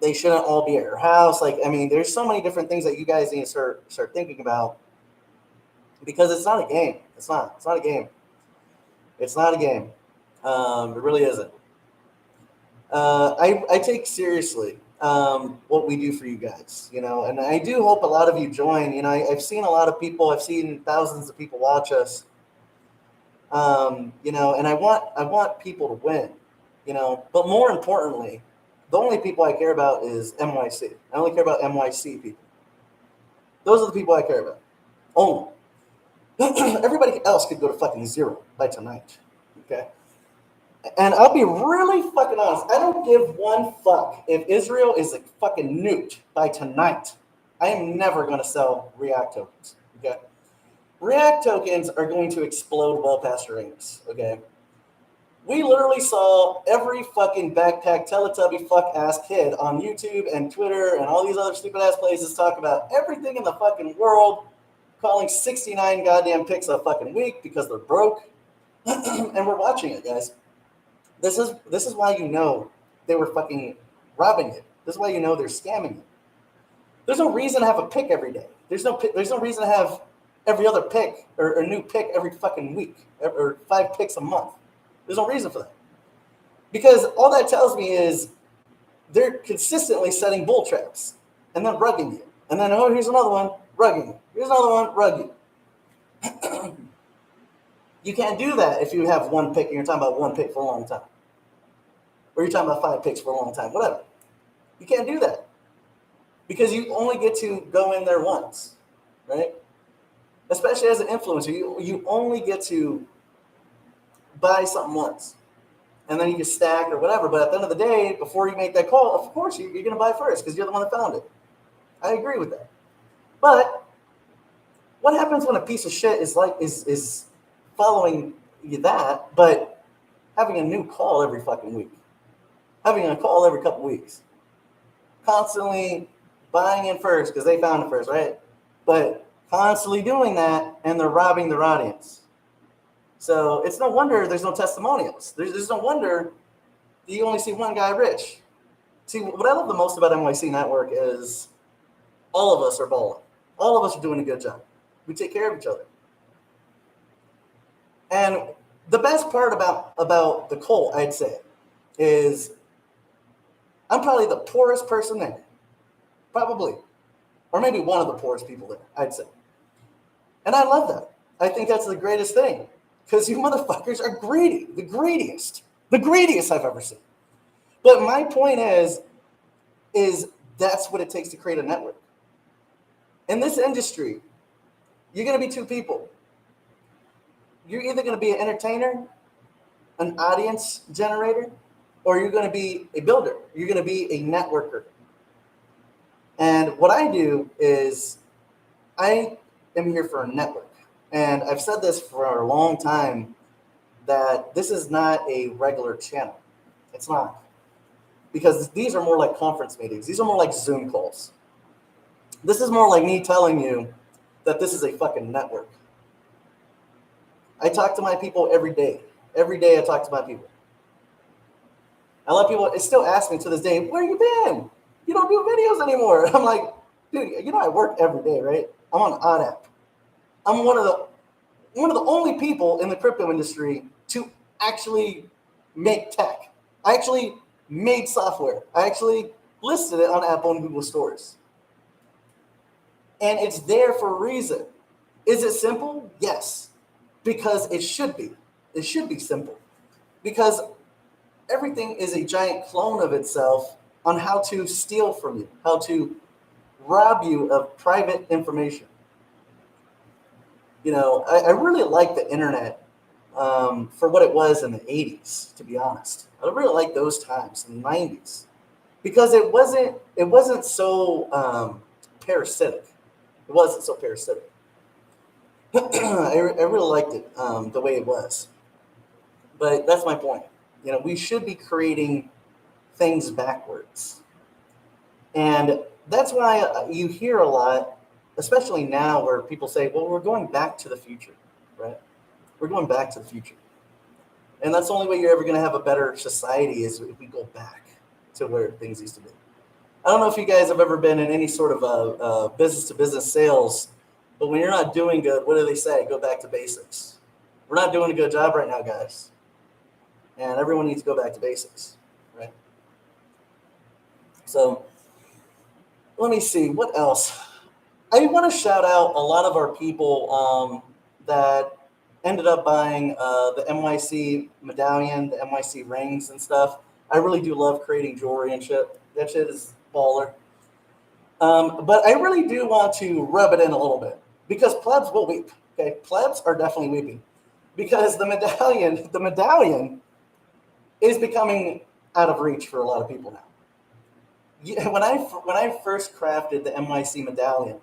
They shouldn't all be at your house. Like, I mean, there's so many different things that you guys need to start thinking about, because it's not a game. It's not. It's not a game. It's not a game. It really isn't. I take seriously what we do for you guys, and I do hope a lot of you join. I've seen a lot of people. I've seen thousands of people watch us. And I want people to win. But more importantly, the only people I care about is NYC. I only care about NYC people. Those are the people I care about. Only. Everybody else could go to fucking zero by tonight. Okay. And I'll be really fucking honest. I don't give one fuck if Israel is a fucking nuked by tonight. I am never going to sell React tokens. Okay. React tokens are going to explode well past rings. Okay. We literally saw every fucking backpack Teletubby fuck ass kid on YouTube and Twitter and all these other stupid ass places talk about everything in the fucking world, calling 69 goddamn picks a fucking week because they're broke. And we're watching it, guys. This is why they were fucking robbing you. This is why they're scamming you. There's no reason to have a pick every day. There's no reason to have every other pick or a new pick every fucking week or 5 picks a month. There's no reason for that. Because all that tells me is they're consistently setting bull traps and then rugging you. And then, oh, here's another one, rugging you. Here's another one, rugging you. You can't do that if you have one pick and you're talking about one pick for a long time. Or you're talking about 5 picks for a long time, whatever. You can't do that. Because you only get to go in there once, right? Especially as an influencer, you only get to buy something once. And then you can stack or whatever. But at the end of the day, before you make that call, of course you're going to buy first because you're the one that found it. I agree with that. But what happens when a piece of shit is following you that, but having a new call every fucking week, having a call every couple weeks, constantly buying in first because they found it first, right? But constantly doing that, and they're robbing their audience. So it's no wonder there's no testimonials. There's no wonder you only see one guy rich. See, what I love the most about NYC Network is all of us are balling. All of us are doing a good job. We take care of each other. And the best part about the cult, I'd say, is I'm probably the poorest person there. Probably. Or maybe one of the poorest people there, I'd say. And I love that. I think that's the greatest thing. Because you motherfuckers are greedy. The greediest. The greediest I've ever seen. But my point is that's what it takes to create a network. In this industry, you're going to be 2 people. You're either going to be an entertainer, an audience generator, or you're going to be a builder. You're going to be a networker. And what I do is I am here for a network. And I've said this for a long time that this is not a regular channel. It's not. Because these are more like conference meetings. These are more like Zoom calls. This is more like me telling you that this is a fucking network. I talk to my people every day. Every day I talk to my people. A lot of people still ask me to this day, where you been? You don't do videos anymore. I'm like, dude, I work every day, right? I'm on ODAP. I'm one of the only people in the crypto industry to actually make tech. I actually made software. I actually listed it on Apple and Google stores. And it's there for a reason. Is it simple? Yes. Because it should be. It should be simple. Because everything is a giant clone of itself on how to steal from you, how to rob you of private information. I really like the internet for what it was in the 80s, to be honest. I really like those times, in the 90s, because it wasn't so parasitic. It wasn't so parasitic. I really liked it the way it was. But that's my point. We should be creating things backwards. And that's why you hear a lot, especially now, where people say, well, we're going back to the future, right? We're going back to the future. And that's the only way you're ever going to have a better society is if we go back to where things used to be. I don't know if you guys have ever been in any sort of business-to-business sales, but when you're not doing good, what do they say? Go back to basics. We're not doing a good job right now, guys, and everyone needs to go back to basics, right? So let me see what else. I want to shout out a lot of our people that ended up buying the NYC medallion, the NYC rings and stuff. I really do love creating jewelry and shit. That shit is baller. But I really do want to rub it in a little bit because plebs will weep. Okay, plebs are definitely weeping because the medallion is becoming out of reach for a lot of people now. When I first crafted the NYC medallion,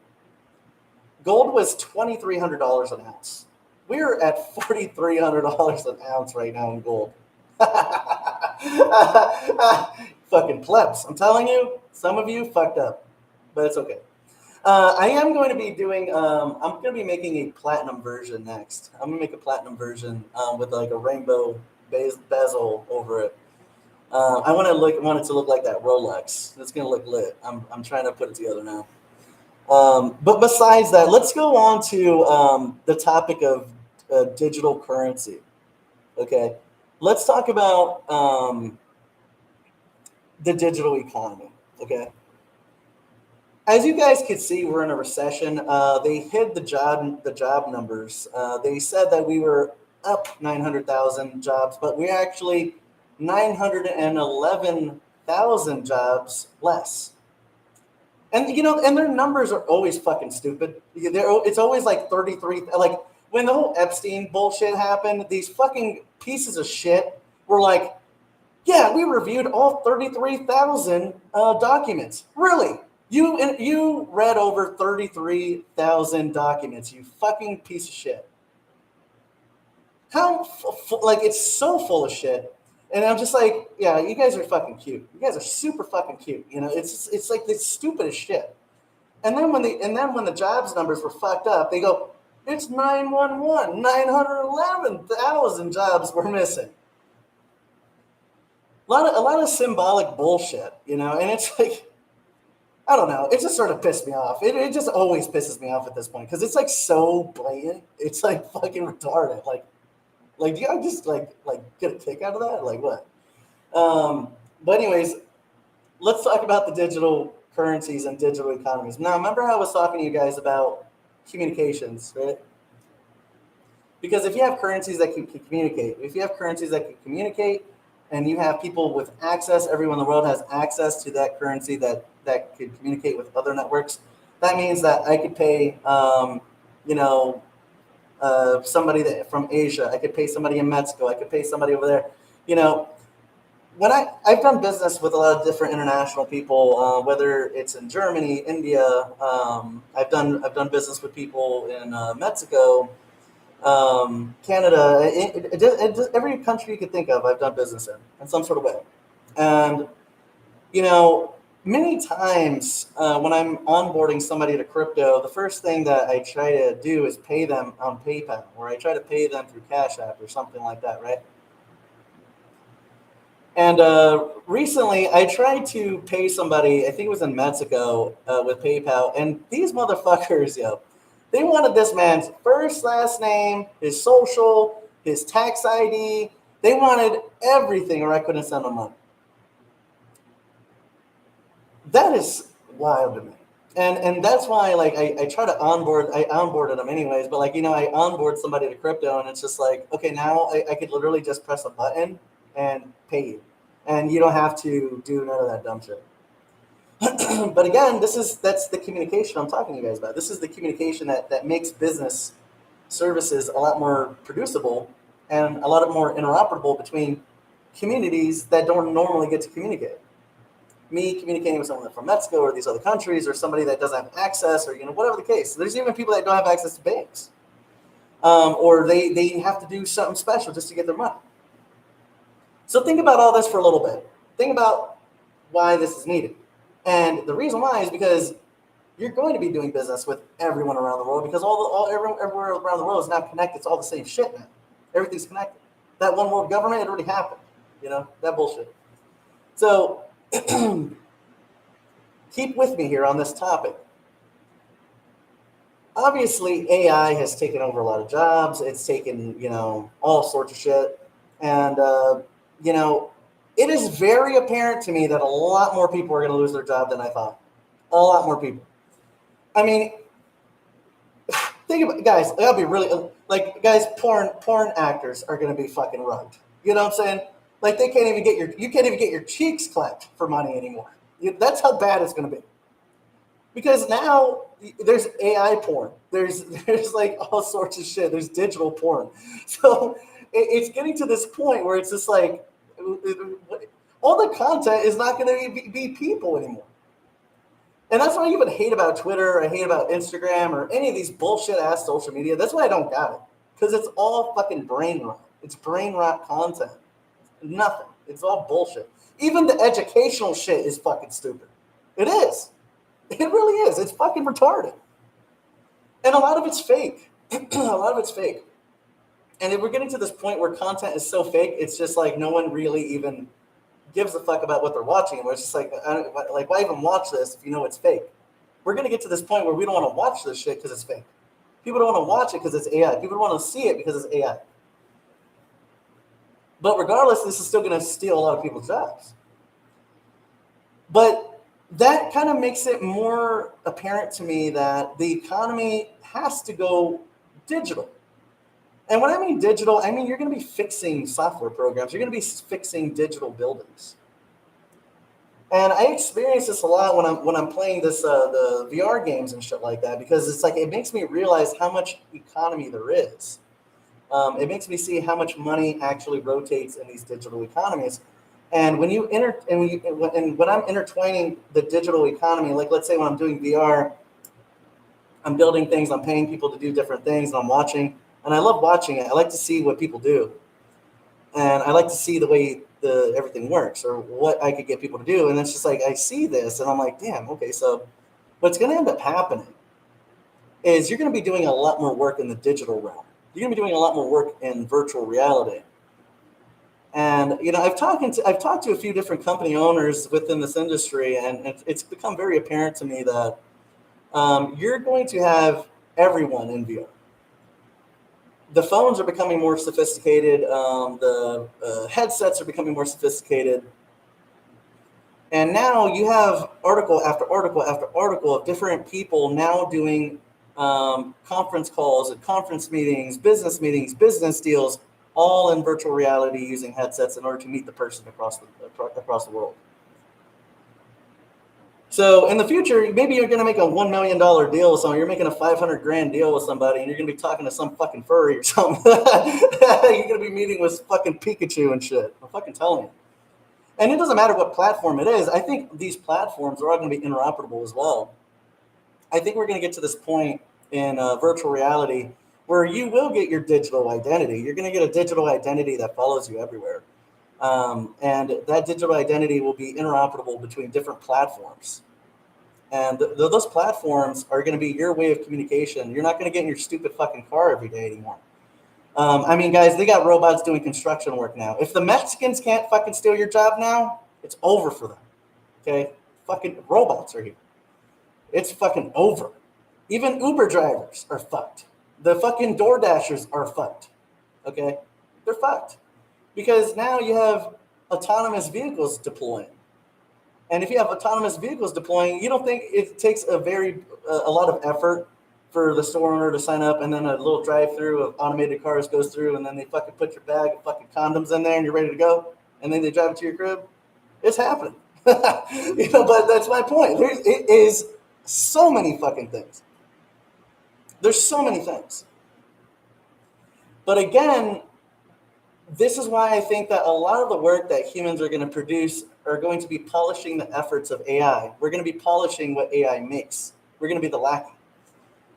gold was $2,300 an ounce. We're at $4,300 an ounce right now in gold. Fucking plebs. I'm telling you, some of you fucked up, but it's okay. I am going to be doing, I'm going to be making a platinum version next. I'm going to make a platinum version with like a rainbow bezel over it. I want it to look like that Rolex. It's going to look lit. I'm trying to put it together now. But besides that, let's go on to the topic of digital currency. Okay, let's talk about the digital economy. Okay, as you guys can see, we're in a recession. They hid the job numbers. They said that we were up 900,000 jobs, but we're actually 911,000 jobs less. And and their numbers are always fucking stupid. It's always like 33. Like when the whole Epstein bullshit happened, these fucking pieces of shit were like, "Yeah, we reviewed all 33,000 documents." Really? You read over 33,000 documents? You fucking piece of shit. How like it's so full of shit. And I'm just like, yeah, you guys are fucking cute. You guys are super fucking cute. It's like the stupidest shit. And then when the jobs numbers were fucked up, they go, it's 911, 911,000 jobs were missing. A lot of symbolic bullshit, and it's like, I don't know. It just sort of pissed me off. It just always pisses me off at this point because it's like so blatant. It's like fucking retarded. Like do you just like get a kick out of that? Like what? But anyways, let's talk about the digital currencies and digital economies. Now, remember how I was talking to you guys about communications, right? Because if you have currencies that can communicate, and you have people with access, everyone in the world has access to that currency that could communicate with other networks. That means that I could pay, somebody from Asia. I could pay somebody in Mexico. I could pay somebody over there. When I've done business with a lot of different international people, whether it's in Germany, India. I've done business with people in Mexico, Canada. Every country you could think of, I've done business in some sort of way. And many times when I'm onboarding somebody to crypto, the first thing that I try to do is pay them on PayPal, or I try to pay them through CASHAPP or something like that, right? And recently, I tried to pay somebody, I think it was in Mexico, with PayPal, and these motherfuckers, they wanted this man's first, last name, his social, his tax ID. They wanted everything, or I couldn't send them money. That is wild to me. And that's why, like, I try to onboard. I onboarded them anyways, but like, I onboard somebody to crypto, and it's just like, okay, now I could literally just press a button and pay you, and you don't have to do none of that dumb shit. But again, that's the communication I'm talking to you guys about. This is the communication that makes business services a lot more producible and a lot more interoperable between communities that don't normally get to communicate. Me communicating with someone from Mexico or these other countries, or somebody that doesn't have access, or whatever the case. There's even people that don't have access to banks, or they have to do something special just to get their money. So think about all this for a little bit. Think about why this is needed, and the reason why is because you're going to be doing business with everyone around the world, because everywhere around the world is now connected. It's all the same shit now. Everything's connected. That one world government, it already happened. That bullshit. So keep with me here on this topic. Obviously, AI has taken over a lot of jobs. It's taken, all sorts of shit. And, it is very apparent to me that a lot more people are going to lose their job than I thought. A lot more people. I mean, think about, guys, that'll be really, guys, porn actors are going to be fucking rugged. You know what I'm saying? Like, you can't even get your cheeks clapped for money anymore. That's how bad it's going to be. Because now there's AI porn. There's like all sorts of shit. There's digital porn. So it's getting to this point where it's just like all the content is not going to be people anymore. And that's what I even hate about Twitter. I hate about Instagram or any of these bullshit ass social media. That's why I don't got it. Because it's all fucking brain rot. It's brain rot content. Nothing. It's all bullshit. Even the educational shit is fucking stupid. It is. It really is. It's fucking retarded. And a lot of it's fake. A lot of it's fake. And if we're getting to this point where content is so fake, it's just like no one really even gives a fuck about what they're watching. It's just like, why even watch this if you know it's fake? We're going to get to this point where we don't want to watch this shit because it's fake. People don't want to watch it because it's AI. People don't want to see it because it's AI. But regardless, this is still going to steal a lot of people's jobs. But that kind of makes it more apparent to me that the economy has to go digital. And when I mean digital, I mean you're going to be fixing software programs. You're going to be fixing digital buildings. And I experience this a lot when I'm playing this the VR games and shit like that, because it's like it makes me realize how much economy there is. It makes me see how much money actually rotates in these digital economies. And when when I'm intertwining the digital economy, like let's say when I'm doing VR, I'm building things, I'm paying people to do different things, and I'm watching, and I love watching it. I like to see what people do, and I like to see the way everything works or what I could get people to do. And it's just like I see this, and I'm like, damn, okay. So what's going to end up happening is you're going to be doing a lot more work in the digital realm. You're going to be doing a lot more work in virtual reality. And I've talked to a few different company owners within this industry, and it's become very apparent to me that you're going to have everyone in VR. The phones are becoming more sophisticated. The headsets are becoming more sophisticated. And now you have article after article after article of different people now doing conference calls and conference meetings, business deals, all in virtual reality using headsets in order to meet the person across the world. So in the future, maybe you're going to make a $1 million deal with someone. You're making a $500,000 deal with somebody, and you're going to be talking to some fucking furry or something. You're going to be meeting with fucking Pikachu and shit. I'm fucking telling you. And it doesn't matter what platform it is. I think these platforms are all going to be interoperable as well. I think we're going to get to this point in virtual reality where you will get your digital identity. You're going to get a digital identity that follows you everywhere. And that digital identity will be interoperable between different platforms. And those platforms are going to be your way of communication. You're not going to get in your stupid fucking car every day anymore. I mean, guys, they got robots doing construction work now. If the Mexicans can't fucking steal your job now, it's over for them. Okay? Fucking robots are here. It's fucking over. Even Uber drivers are fucked. The fucking Door Dashers are fucked. Okay? They're fucked. Because now you have autonomous vehicles deploying. And if you have autonomous vehicles deploying, you don't think it takes a lot of effort for the store owner to sign up, and then a little drive-through of automated cars goes through, and then they fucking put your bag of fucking condoms in there and you're ready to go, and then they drive it to your crib? It's happening. But that's my point. It is so many fucking things. There's so many things. But again, this is why I think that a lot of the work that humans are going to produce are going to be polishing the efforts of AI. We're going to be polishing what AI makes. We're going to be the lackey.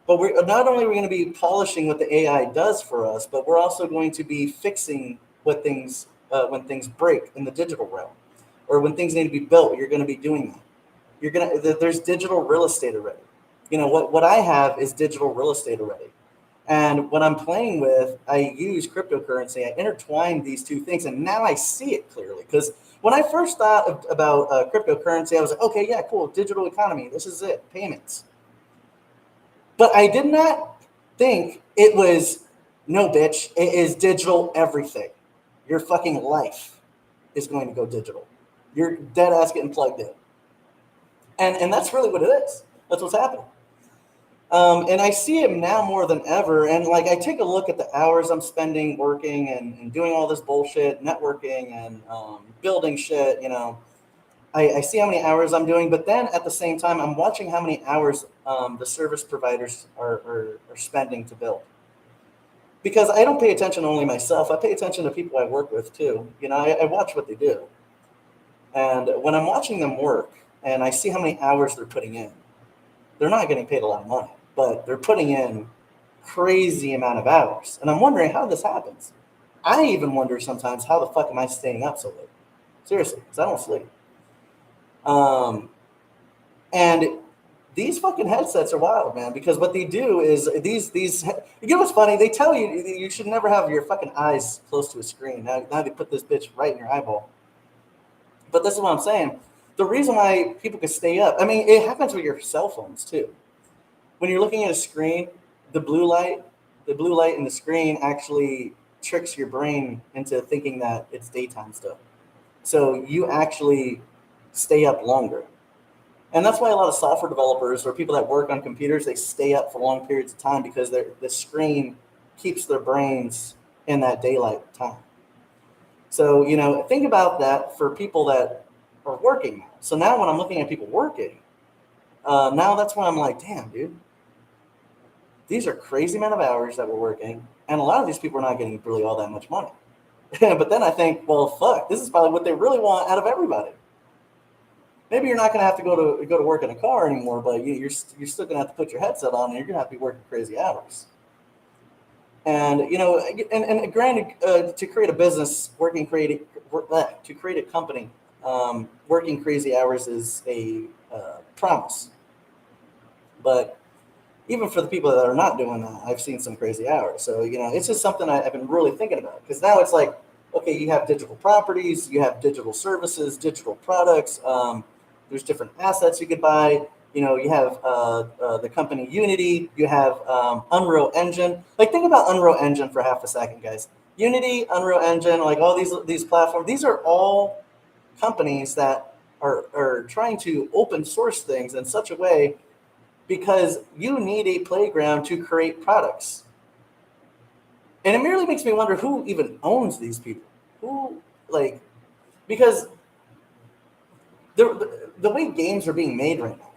But not only are we going to be polishing what the AI does for us, but we're also going to be fixing when things break in the digital realm, or when things need to be built. You're going to be doing that. There's digital real estate already. What I have is digital real estate already. And when I'm playing with, I use cryptocurrency. I intertwine these two things, and now I see it clearly. Because When I first thought about cryptocurrency, I was like, okay, yeah, cool, digital economy. This is it, payments. But I did not think it was, no, bitch, it is digital everything. Your fucking life is going to go digital. You're dead ass getting plugged in. And that's really what it is. That's what's happening. And I see it now more than ever. And like, I take a look at the hours I'm spending working and doing all this bullshit, networking and building shit, you know. I see how many hours I'm doing, but then at the same time, I'm watching how many hours the service providers are spending to build. Because I don't pay attention to only myself. I pay attention to people I work with too. You know, I watch what they do. And when I'm watching them work and I see how many hours they're putting in, they're not getting paid a lot of money, but they're putting in crazy amount of hours. And I'm wondering how this happens. I even wonder sometimes, how the fuck am I staying up so late? Seriously, because I don't sleep. And these fucking headsets are wild, man, because what they do is these you know what's funny? They tell you you should never have your fucking eyes close to a screen. Now they put this bitch right in your eyeball. But this is what I'm saying. The reason why people can stay up, I mean, it happens with your cell phones too. When you're looking at a screen, the blue light in the screen actually tricks your brain into thinking that it's daytime still. So you actually stay up longer. And that's why a lot of software developers or people that work on computers, they stay up for long periods of time because the screen keeps their brains in that daylight time. So, you know, think about that for people that are working now. So now when I'm looking at people working, now that's when I'm like, damn, dude, these are crazy amount of hours that we're working. And a lot of these people are not getting really all that much money. But then I think, well, fuck, this is probably what they really want out of everybody. Maybe you're not going to have to go to work in a car anymore, but you're still going to have to put your headset on, and you're going to have to be working crazy hours. And you know, and granted, to create a business, to create a company, working crazy hours is a promise. But even for the people that are not doing that, I've seen some crazy hours. So you know, it's just something I've been really thinking about, because now it's like, okay, you have digital properties, you have digital services, digital products. There's different assets you could buy. You know, you have the company Unity. You have Unreal Engine. Like, think about Unreal Engine for half a second, guys. Unity, Unreal Engine, like all these platforms. These are all companies that are trying to open source things in such a way, because you need a playground to create products. And it merely makes me wonder who even owns these people. Who, like, because the way games are being made right now,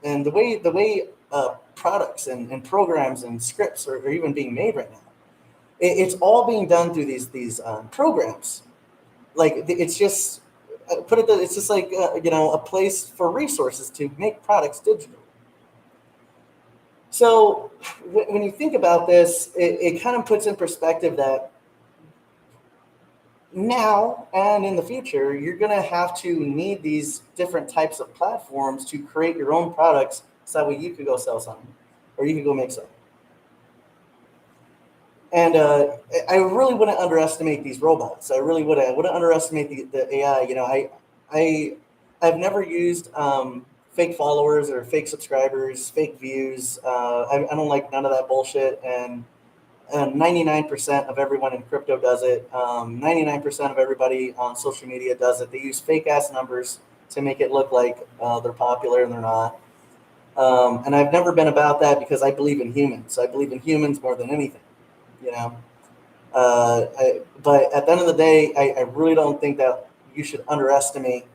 and the way products and programs and scripts are even being made right now, it's all being done through these programs. Like, it's just it's just like you know, a place for resources to make products digital. So when you think about this, it kind of puts in perspective that now and in the future, you're going to have to need these different types of platforms to create your own products, so that way you could go sell something or you could go make something. And I really wouldn't underestimate these robots. I really wouldn't. I wouldn't underestimate the AI. You know, I've never used fake followers or fake subscribers, fake views. I don't like none of that bullshit. And 99% of everyone in crypto does it. 99% of everybody on social media does it. They use fake ass numbers to make it look like they're popular, and they're not. And I've never been about that, because I believe in humans. I believe in humans more than anything, you know. But at the end of the day, I really don't think that you should underestimate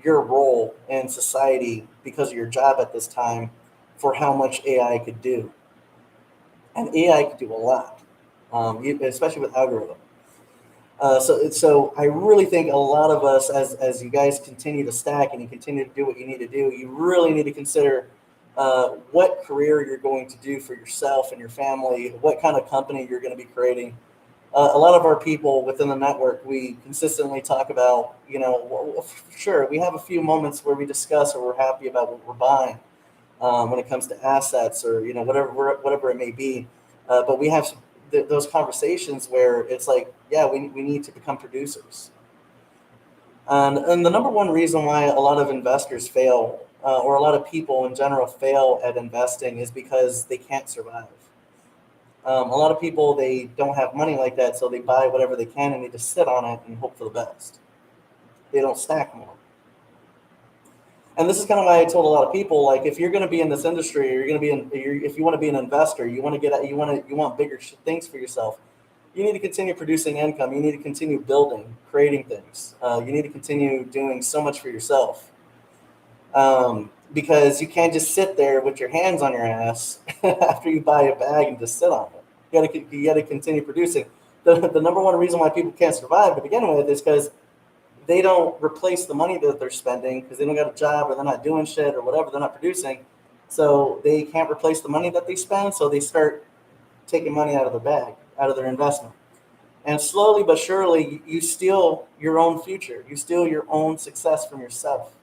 your role in society because of your job at this time, for how much AI could do. And AI could do a lot, especially with algorithm. So I really think a lot of us, as you guys continue to stack and you continue to do what you need to do, you really need to consider what career you're going to do for yourself and your family, what kind of company you're going to be creating. A lot of our people within the network, we consistently talk about, you know, sure, we have a few moments where we discuss or we're happy about what we're buying when it comes to assets, or, you know, whatever it may be. But we have those conversations where it's like, yeah, we need to become producers. And the number one reason why a lot of investors fail, or a lot of people in general fail at investing, is because they can't survive. A lot of people, they don't have money like that, so they buy whatever they can and they just sit on it and hope for the best. They don't stack more. And this is kind of why I told a lot of people, like, if you're going to be in this industry, or you're going to be if you want to be an investor, you want to get, you want bigger things for yourself. You need to continue producing income. You need to continue building, creating things. You need to continue doing so much for yourself, because you can't just sit there with your hands on your ass after you buy a bag and just sit on it. You got to continue producing. The number one reason why people can't survive to begin with is because they don't replace the money that they're spending, because they don't got a job, or they're not doing shit or whatever. They're not producing, so they can't replace the money that they spend. So they start taking money out of their bag, out of their investment, and slowly but surely, you steal your own future. You steal your own success from yourself,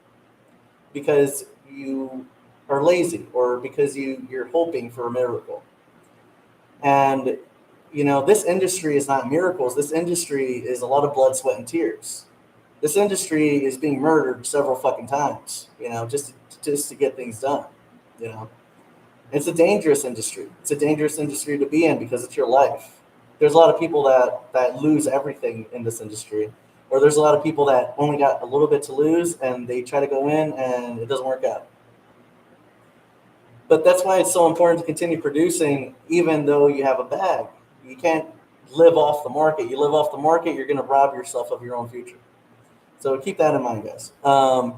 because you are lazy, or because you're hoping for a miracle. And this industry is not miracles. This industry is a lot of blood, sweat, and tears. This industry is being murdered several fucking times, just to get things done. It's a dangerous industry. It's a dangerous industry to be in, because it's your life. There's a lot of people that lose everything in this industry, or there's a lot of people that only got a little bit to lose, and they try to go in and it doesn't work out. But that's why it's so important to continue producing, even though you have a bag. You can't live off the market. You live off the market, you're going to rob yourself of your own future. So keep that in mind, guys. Let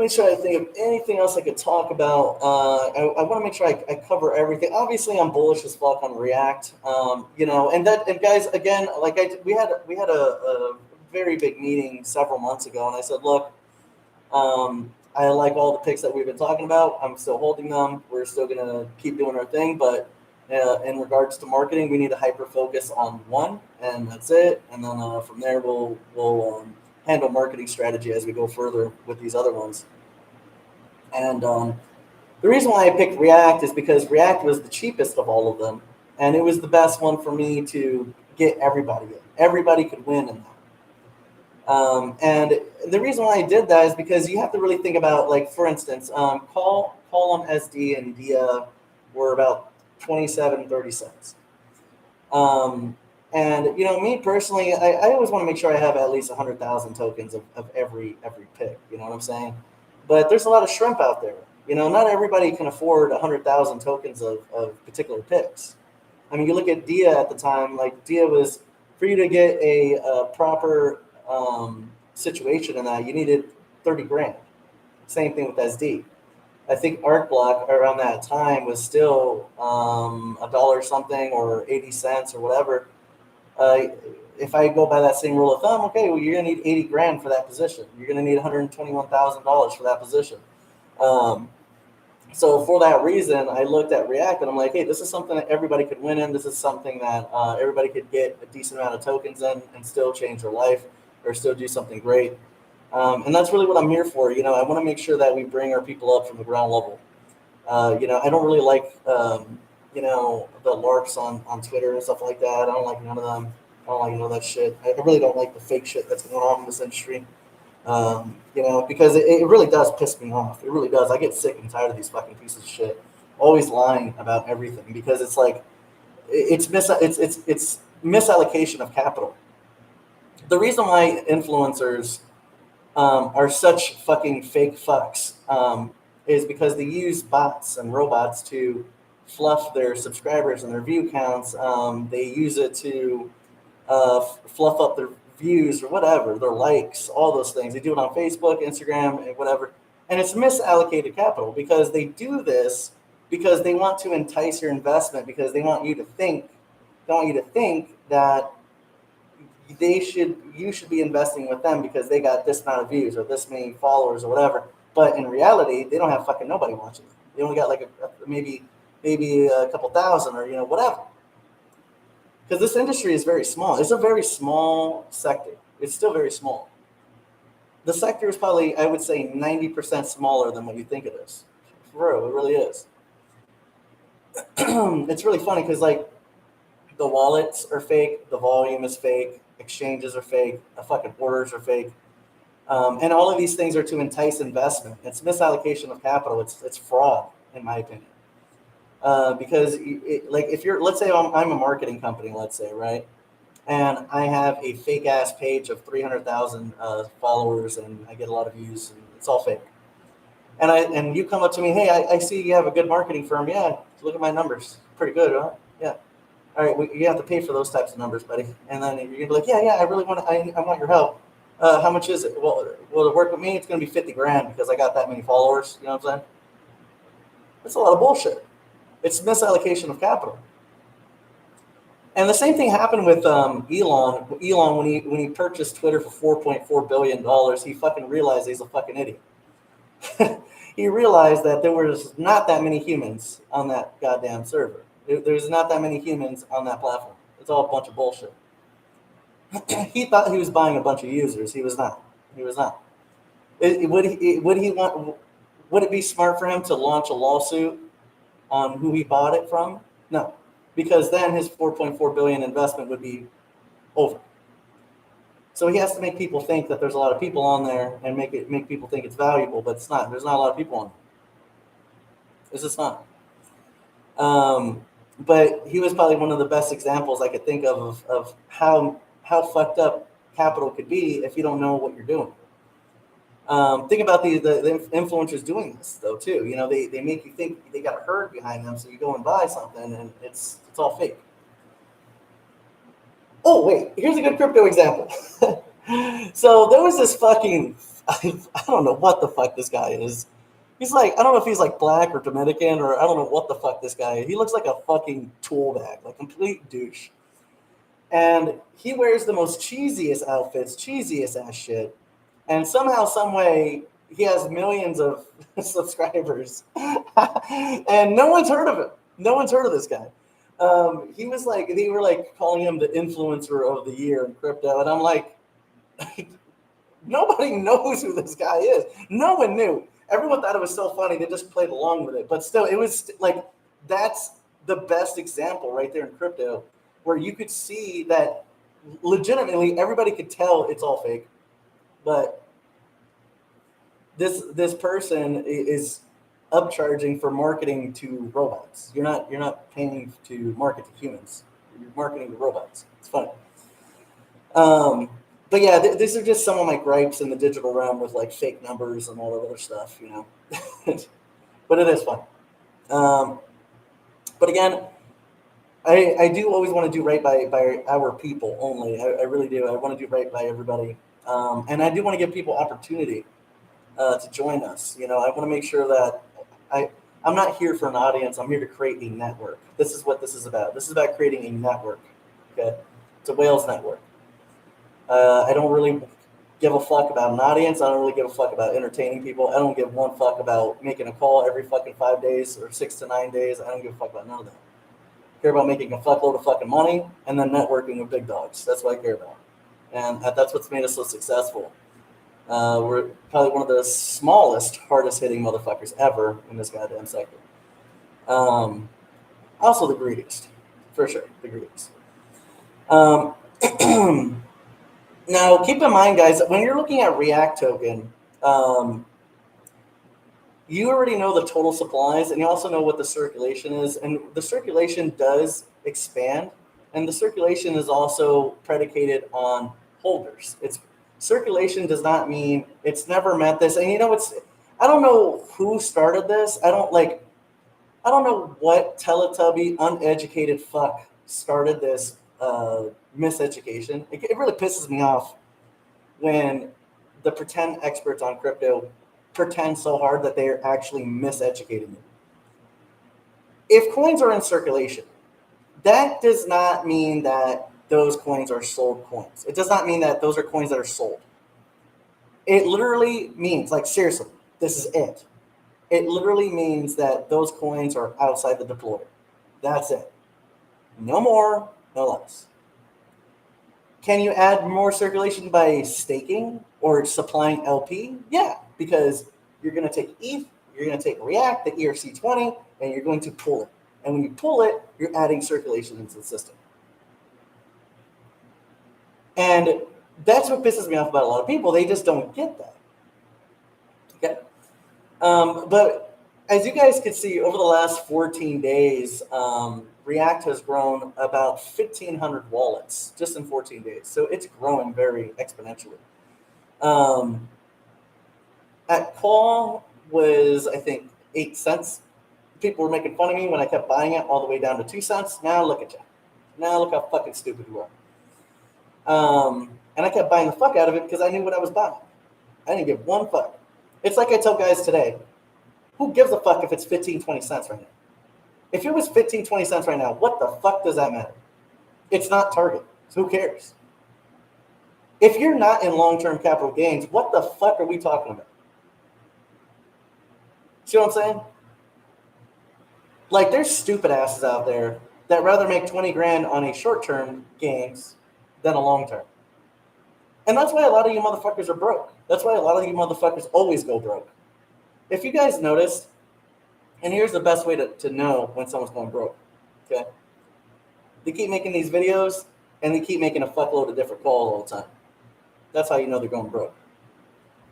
me try to think of anything else I could talk about. I want to make sure I cover everything. Obviously, I'm bullish as fuck on React. And guys, again, like we had a very big meeting several months ago, and I said, look, I like all the picks that we've been talking about. I'm still holding them. We're still gonna keep doing our thing, but in regards to marketing, we need to hyper focus on one, and that's it. And then from there, we'll handle marketing strategy as we go further with these other ones. And the reason why I picked React is because React was the cheapest of all of them, and it was the best one for me to get everybody in. Everybody could win in that. And the reason why I did that is because you have to really think about, like, for instance, Column SD and DIA were about 27, 30 cents. And me personally, I always want to make sure I have at least 100,000 tokens of every pick. You know what I'm saying? But there's a lot of shrimp out there. Not everybody can afford 100,000 tokens of particular picks. I mean, you look at DIA at the time. Like, DIA was, for you to get a proper situation in that, you needed 30 grand. Same thing with SD. I think Arc Block around that time was still $1 something, or 80 cents, or whatever. If I go by that same rule of thumb, okay, well, you're gonna need 80 grand for that position. You're gonna need $121,000 for that position. So for that reason, I looked at React and I'm like, hey, this is something that everybody could win in. This is something that everybody could get a decent amount of tokens in and still change their life, or still do something great. And that's really what I'm here for. I want to make sure that we bring our people up from the ground level. I don't really like, the larks on Twitter and stuff like that. I don't like none of them. I don't like none of that shit. I really don't like the fake shit that's going on in this industry. Because it really does piss me off. It really does. I get sick and tired of these fucking pieces of shit always lying about everything, because it's like it's misallocation of capital. The reason why influencers are such fucking fake fucks is because they use bots and robots to fluff their subscribers and their view counts. They use it to fluff up their views or whatever, their likes, all those things. They do it on Facebook, Instagram, and whatever. And it's misallocated capital, because they do this because they want to entice your investment, because they want you to think that you should be investing with them because they got this amount of views or this many followers or whatever. But in reality, they don't have fucking nobody watching them. They only got like maybe a couple thousand, or whatever. Because this industry is very small. It's a very small sector. It's still very small. The sector is probably, I would say, 90% smaller than what you think it is. For real, it really is. It's really funny because, like, The wallets are fake. The volume is fake. Exchanges are fake. The fucking orders are fake. And all of these things are to entice investment. It's misallocation of capital. It's fraud, in my opinion. Because like if you're, let's say I'm a marketing company, let's say, right? And I have a fake ass page of 300,000 followers, and I get a lot of views, and it's all fake. And you come up to me, hey, I see you have a good marketing firm. Yeah, look at my numbers, pretty good, huh? Yeah. All right, you have to pay for those types of numbers, buddy. And then you're gonna be like, yeah, I really want, I want your help. How much is it? Well, will it work with me? It's gonna be 50 grand because I got that many followers. You know what I'm saying? That's a lot of bullshit. It's misallocation of capital. And the same thing happened with Elon. Elon, when he purchased Twitter for $4.4 billion, he fucking realized he's a fucking idiot. He realized that there was not that many humans on that goddamn server. There's not that many humans on that platform. It's all a bunch of bullshit. He thought he was buying a bunch of users. He was not. He was not. Would it be smart for him to launch a lawsuit on who he bought it from? No, because then his 4.4 billion investment would be over. So he has to make people think that there's a lot of people on there and make people think it's valuable, but it's not. There's not a lot of people on there. It's just not. But he was probably one of the best examples I could think of how fucked up capital could be if you don't know what you're doing. Think about the influencers doing this though too. You know, they make you think they got a herd behind them, so you go and buy something and it's all fake. Oh wait, here's a good crypto example. So there was this fucking I don't know what the fuck this guy is. He's like, I don't know if he's like black or Dominican or I don't know what the fuck this guy is. He looks like a fucking tool bag, like complete douche. And he wears the most cheesiest outfits, cheesiest ass shit. And somehow, some way, he has millions of subscribers. And no one's heard of him. No one's heard of this guy. He was like, they were like calling him the influencer of the year in crypto. And I'm like, nobody knows who this guy is. No one knew. Everyone thought it was so funny. They just played along with it. But still, it was like, that's the best example right there in crypto, where you could see that legitimately everybody could tell it's all fake. But this person is upcharging for marketing to robots. You're not paying to market to humans. You're marketing to robots. It's funny. But yeah, these are just some of my gripes in the digital realm with like fake numbers and all that other stuff, you know. But it is fun. But again, I do always want to do right by our people only. I really do. I want to do right by everybody. And I do want to give people opportunity to join us. You know, I want to make sure that I'm not here for an audience. I'm here to create a network. This is what this is about. This is about creating a network. Okay, it's a Whales network. I don't really give a fuck about an audience. I don't really give a fuck about entertaining people. I don't give one fuck about making a call every fucking 5 days or 6 to 9 days. I don't give a fuck about none of that. I care about making a fuckload of fucking money and then networking with big dogs. That's what I care about. And that's what's made us so successful. We're probably one of the smallest, hardest hitting motherfuckers ever in this goddamn sector. Also the greediest, for sure, the greediest. Now, keep in mind, guys, when you're looking at React token, you already know the total supplies, and you also know what the circulation is. And the circulation does expand, and the circulation is also predicated on holders. Circulation does not mean, it's never meant this. And you know, I don't know who started this. I don't know what Teletubby uneducated fuck started this miseducation. It really pisses me off when the pretend experts on crypto pretend so hard that they are actually miseducating you. If coins are in circulation, that does not mean that those coins are sold coins. It does not mean that those are coins that are sold. It literally means, like, seriously, this is it. It literally means that those coins are outside the deployer. That's it. No more, no less. Can you add more circulation by staking or supplying LP? Yeah, because you're going to take ETH, you're going to take React, the ERC20, and you're going to pull it. And when you pull it, you're adding circulation into the system. And that's what pisses me off about a lot of people. They just don't get that. Okay. But as you guys can see, over the last 14 days, React has grown about 1,500 wallets just in 14 days. So it's growing very exponentially. At call was, I think, 8 cents. People were making fun of me when I kept buying it all the way down to 2 cents. Now look at you. Now look how fucking stupid you are. And I kept buying the fuck out of it because I knew what I was buying. I didn't give one fuck. It's like I tell guys today, who gives a fuck if it's 15, 20 cents right now? If it was 15, 20 cents right now, what the fuck does that matter? It's not Target, so who cares? If you're not in long-term capital gains, what the fuck are we talking about? See what I'm saying? Like, there's stupid asses out there that rather make 20 grand on a short-term gains than a long-term. And that's why a lot of you motherfuckers are broke. That's why a lot of you motherfuckers always go broke. If you guys noticed, and here's the best way to know when someone's going broke, okay? They keep making these videos, and they keep making a fuckload of different calls all the time. That's how you know they're going broke.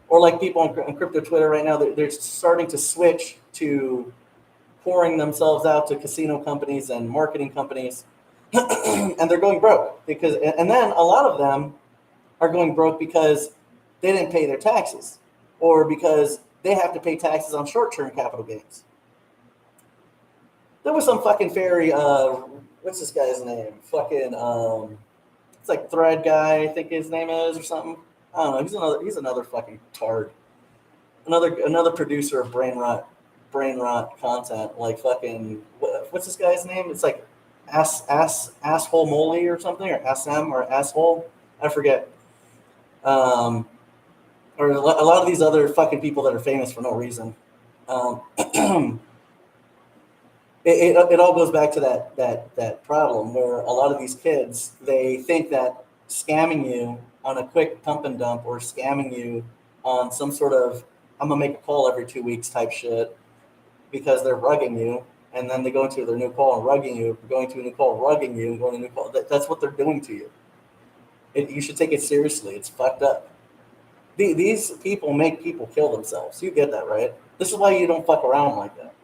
Or like people on crypto Twitter right now, they're starting to switch to pouring themselves out to casino companies and marketing companies, and they're going broke and then a lot of them are going broke because they didn't pay their taxes, or because they have to pay taxes on short-term capital gains. There was some fucking fairy, what's this guy's name? Fucking, it's like Thread guy, I think his name is, or something. I don't know. He's another fucking tard. Another producer of brain rot content, like fucking, what's this guy's name? It's like asshole moly or something, or SM or asshole, I forget. Or a lot of these other fucking people that are famous for no reason. It all goes back to that problem where a lot of these kids, they think that scamming you on a quick pump and dump, or scamming you on some sort of I'm gonna make a call every 2 weeks type shit, because they're rugging you, and then they go into their new call and rugging you, going to a new call, rugging you, and going to a new call. That's what they're doing to you. You should take it seriously. It's fucked up. These people make people kill themselves. You get that, right? This is why you don't fuck around like that.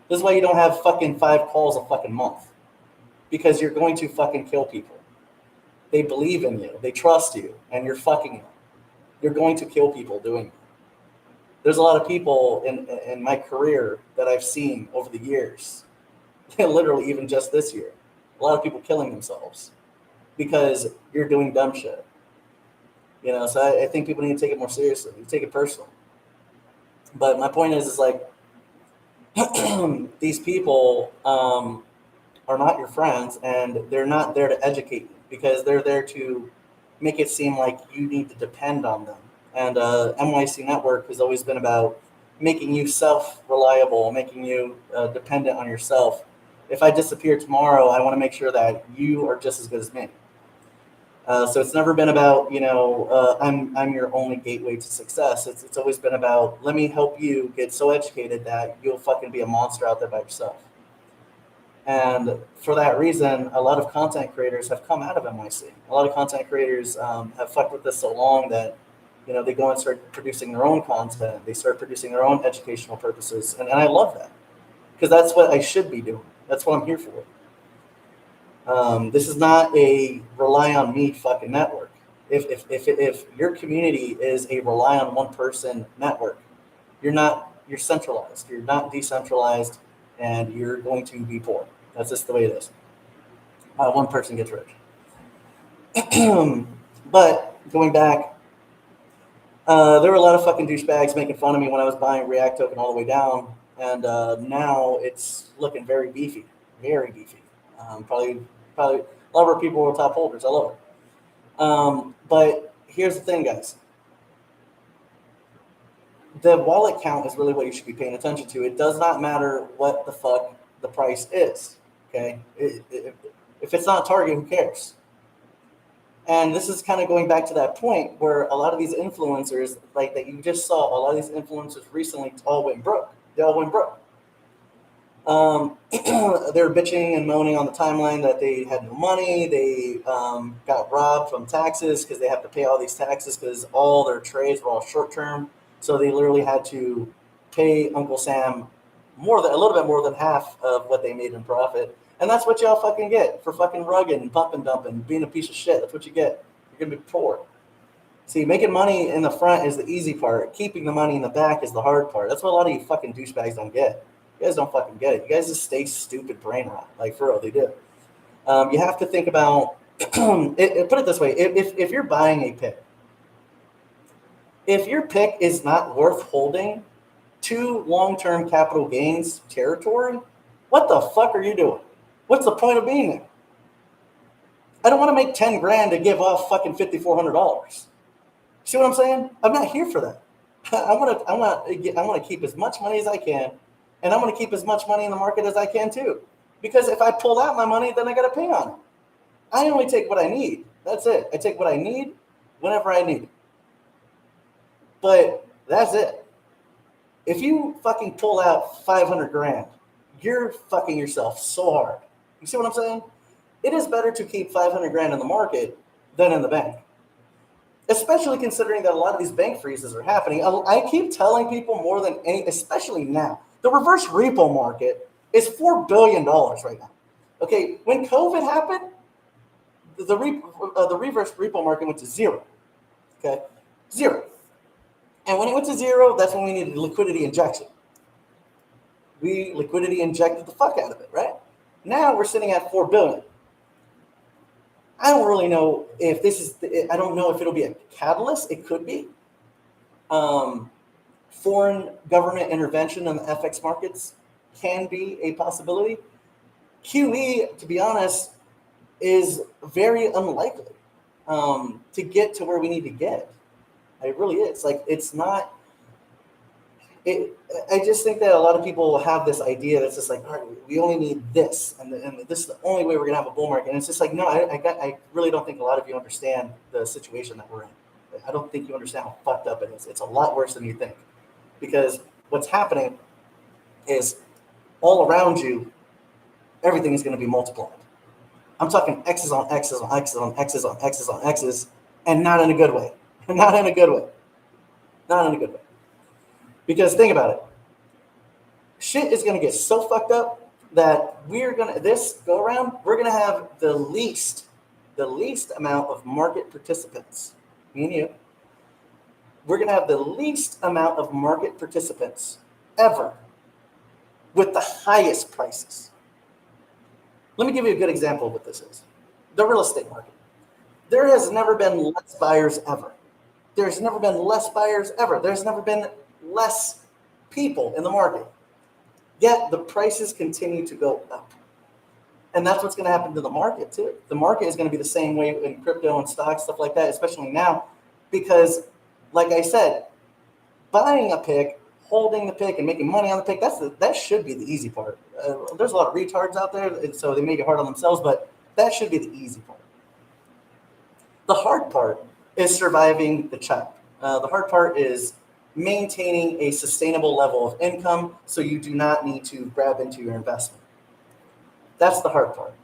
This is why you don't have fucking 5 calls a fucking month, because you're going to fucking kill people. They believe in you. They trust you, and you're fucking them. You're going to kill people doing it. There's a lot of people in my career that I've seen over the years, literally even just this year, a lot of people killing themselves because you're doing dumb shit. You know, so I think people need to take it more seriously. You take it personal. But my point is like, these people are not your friends, and they're not there to educate you, because they're there to make it seem like you need to depend on them. And NYC Network has always been about making you self-reliable, making you dependent on yourself. If I disappear tomorrow, I want to make sure that you are just as good as me. So it's never been about, I'm your only gateway to success. It's always been about, let me help you get so educated that you'll fucking be a monster out there by yourself. And for that reason, a lot of content creators have come out of NYC. A lot of content creators have fucked with this so long that, they go and start producing their own content. They start producing their own educational purposes. And I love that, because that's what I should be doing. That's what I'm here for. This is not a rely on me fucking network. If your community is a rely on one person network, you're centralized. You're not decentralized, and you're going to be poor. That's just the way it is. One person gets rich. But going back, there were a lot of fucking douchebags making fun of me when I was buying React token all the way down, and now it's looking very beefy, very beefy. Probably a lot of our people are top holders. I love it. But here's the thing, guys. The wallet count is really what you should be paying attention to. It does not matter what the fuck the price is. Okay, if it's not Target, who cares? And this is kind of going back to that point where a lot of these influencers, like that you just saw, a lot of these influencers recently all went broke. They all went broke. They were bitching and moaning on the timeline that they had no money. They got robbed from taxes because they have to pay all these taxes because all their trades were all short term. So they literally had to pay Uncle Sam a little bit more than half of what they made in profit. And that's what y'all fucking get for fucking rugging and pump and dumping, being a piece of shit. That's what you get. You're gonna be poor. See, making money in the front is the easy part. Keeping the money in the back is the hard part. That's what a lot of you fucking douchebags don't get. You guys don't fucking get it. You guys just stay stupid brain rot. Like, for real, they do. You have to think about, put it this way. If you're buying a pick, if your pick is not worth holding to long-term capital gains territory, what the fuck are you doing? What's the point of being there? I don't want to make 10 grand to give off fucking $5,400. See what I'm saying? I'm not here for that. I want to keep as much money as I can, and I'm going to keep as much money in the market as I can too. Because if I pull out my money, then I got to pay on it. I only take what I need. That's it. I take what I need whenever I need it. But that's it. If you fucking pull out 500 grand, you're fucking yourself so hard. You see what I'm saying? It is better to keep 500 grand in the market than in the bank. Especially considering that a lot of these bank freezes are happening. I keep telling people more than any, especially now, the reverse repo market is $4 billion right now. Okay, when COVID happened, the reverse repo market went to zero. Okay, zero. And when it went to zero, that's when we needed liquidity injection. We liquidity injected the fuck out of it, right? Now we're sitting at 4 billion. I don't really know if this is, I don't know if it'll be a catalyst. It could be. Foreign government intervention in the FX markets can be a possibility. QE, to be honest, is very unlikely to get to where we need to get. It really is. Like, it's not. I just think that a lot of people have this idea that's just like, all right, we only need this, and this is the only way we're gonna have a bull market. And it's just like, no, I really don't think a lot of you understand the situation that we're in. I don't think you understand how fucked up it is. It's a lot worse than you think, because what's happening is all around you, everything is going to be multiplied. I'm talking X's on X's on X's on X's on X's on X's, and not in a good way. Not in a good way. Not in a good way. Because think about it. Shit is going to get so fucked up that this go around, we're going to have the least amount of market participants. Me and you. We're going to have the least amount of market participants ever with the highest prices. Let me give you a good example of what this is. The real estate market. There has never been less buyers ever. There's never been less buyers ever. There's never been less people in the market. Yet the prices continue to go up. And that's what's going to happen to the market too. The market is going to be the same way in crypto and stocks, stuff like that, especially now, because like I said, buying a pick, holding the pick, and making money on the pick, that should be the easy part. There's a lot of retards out there, and so they make it hard on themselves, but that should be the easy part. The hard part is surviving the chop. The hard part is maintaining a sustainable level of income so you do not need to grab into your investment. That's the hard part.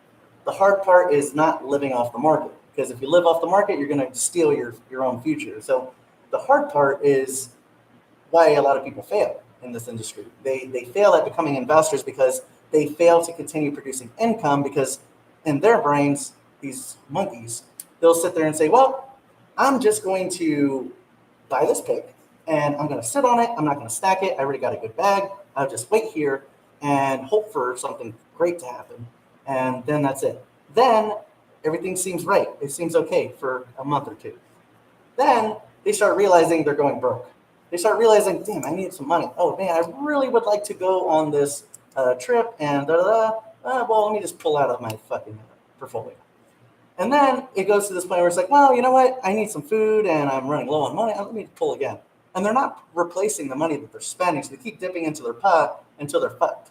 The hard part is not living off the market, because if you live off the market, you're going to steal your own future. So the hard part is why a lot of people fail in this industry. They fail at becoming investors because they fail to continue producing income, because in their brains, these monkeys, they'll sit there and say, well, I'm just going to buy this pick and I'm going to sit on it. I'm not going to stack it. I already got a good bag. I'll just wait here and hope for something great to happen. And then that's it. Then everything seems right. It seems okay for a month or two. Then they start realizing they're going broke. They start realizing, damn, I need some money. Oh, man, I really would like to go on this trip and well, let me just pull out of my fucking portfolio. And then it goes to this point where it's like, well, you know what? I need some food and I'm running low on money. Let me pull again. And they're not replacing the money that they're spending, so they keep dipping into their pot until they're fucked.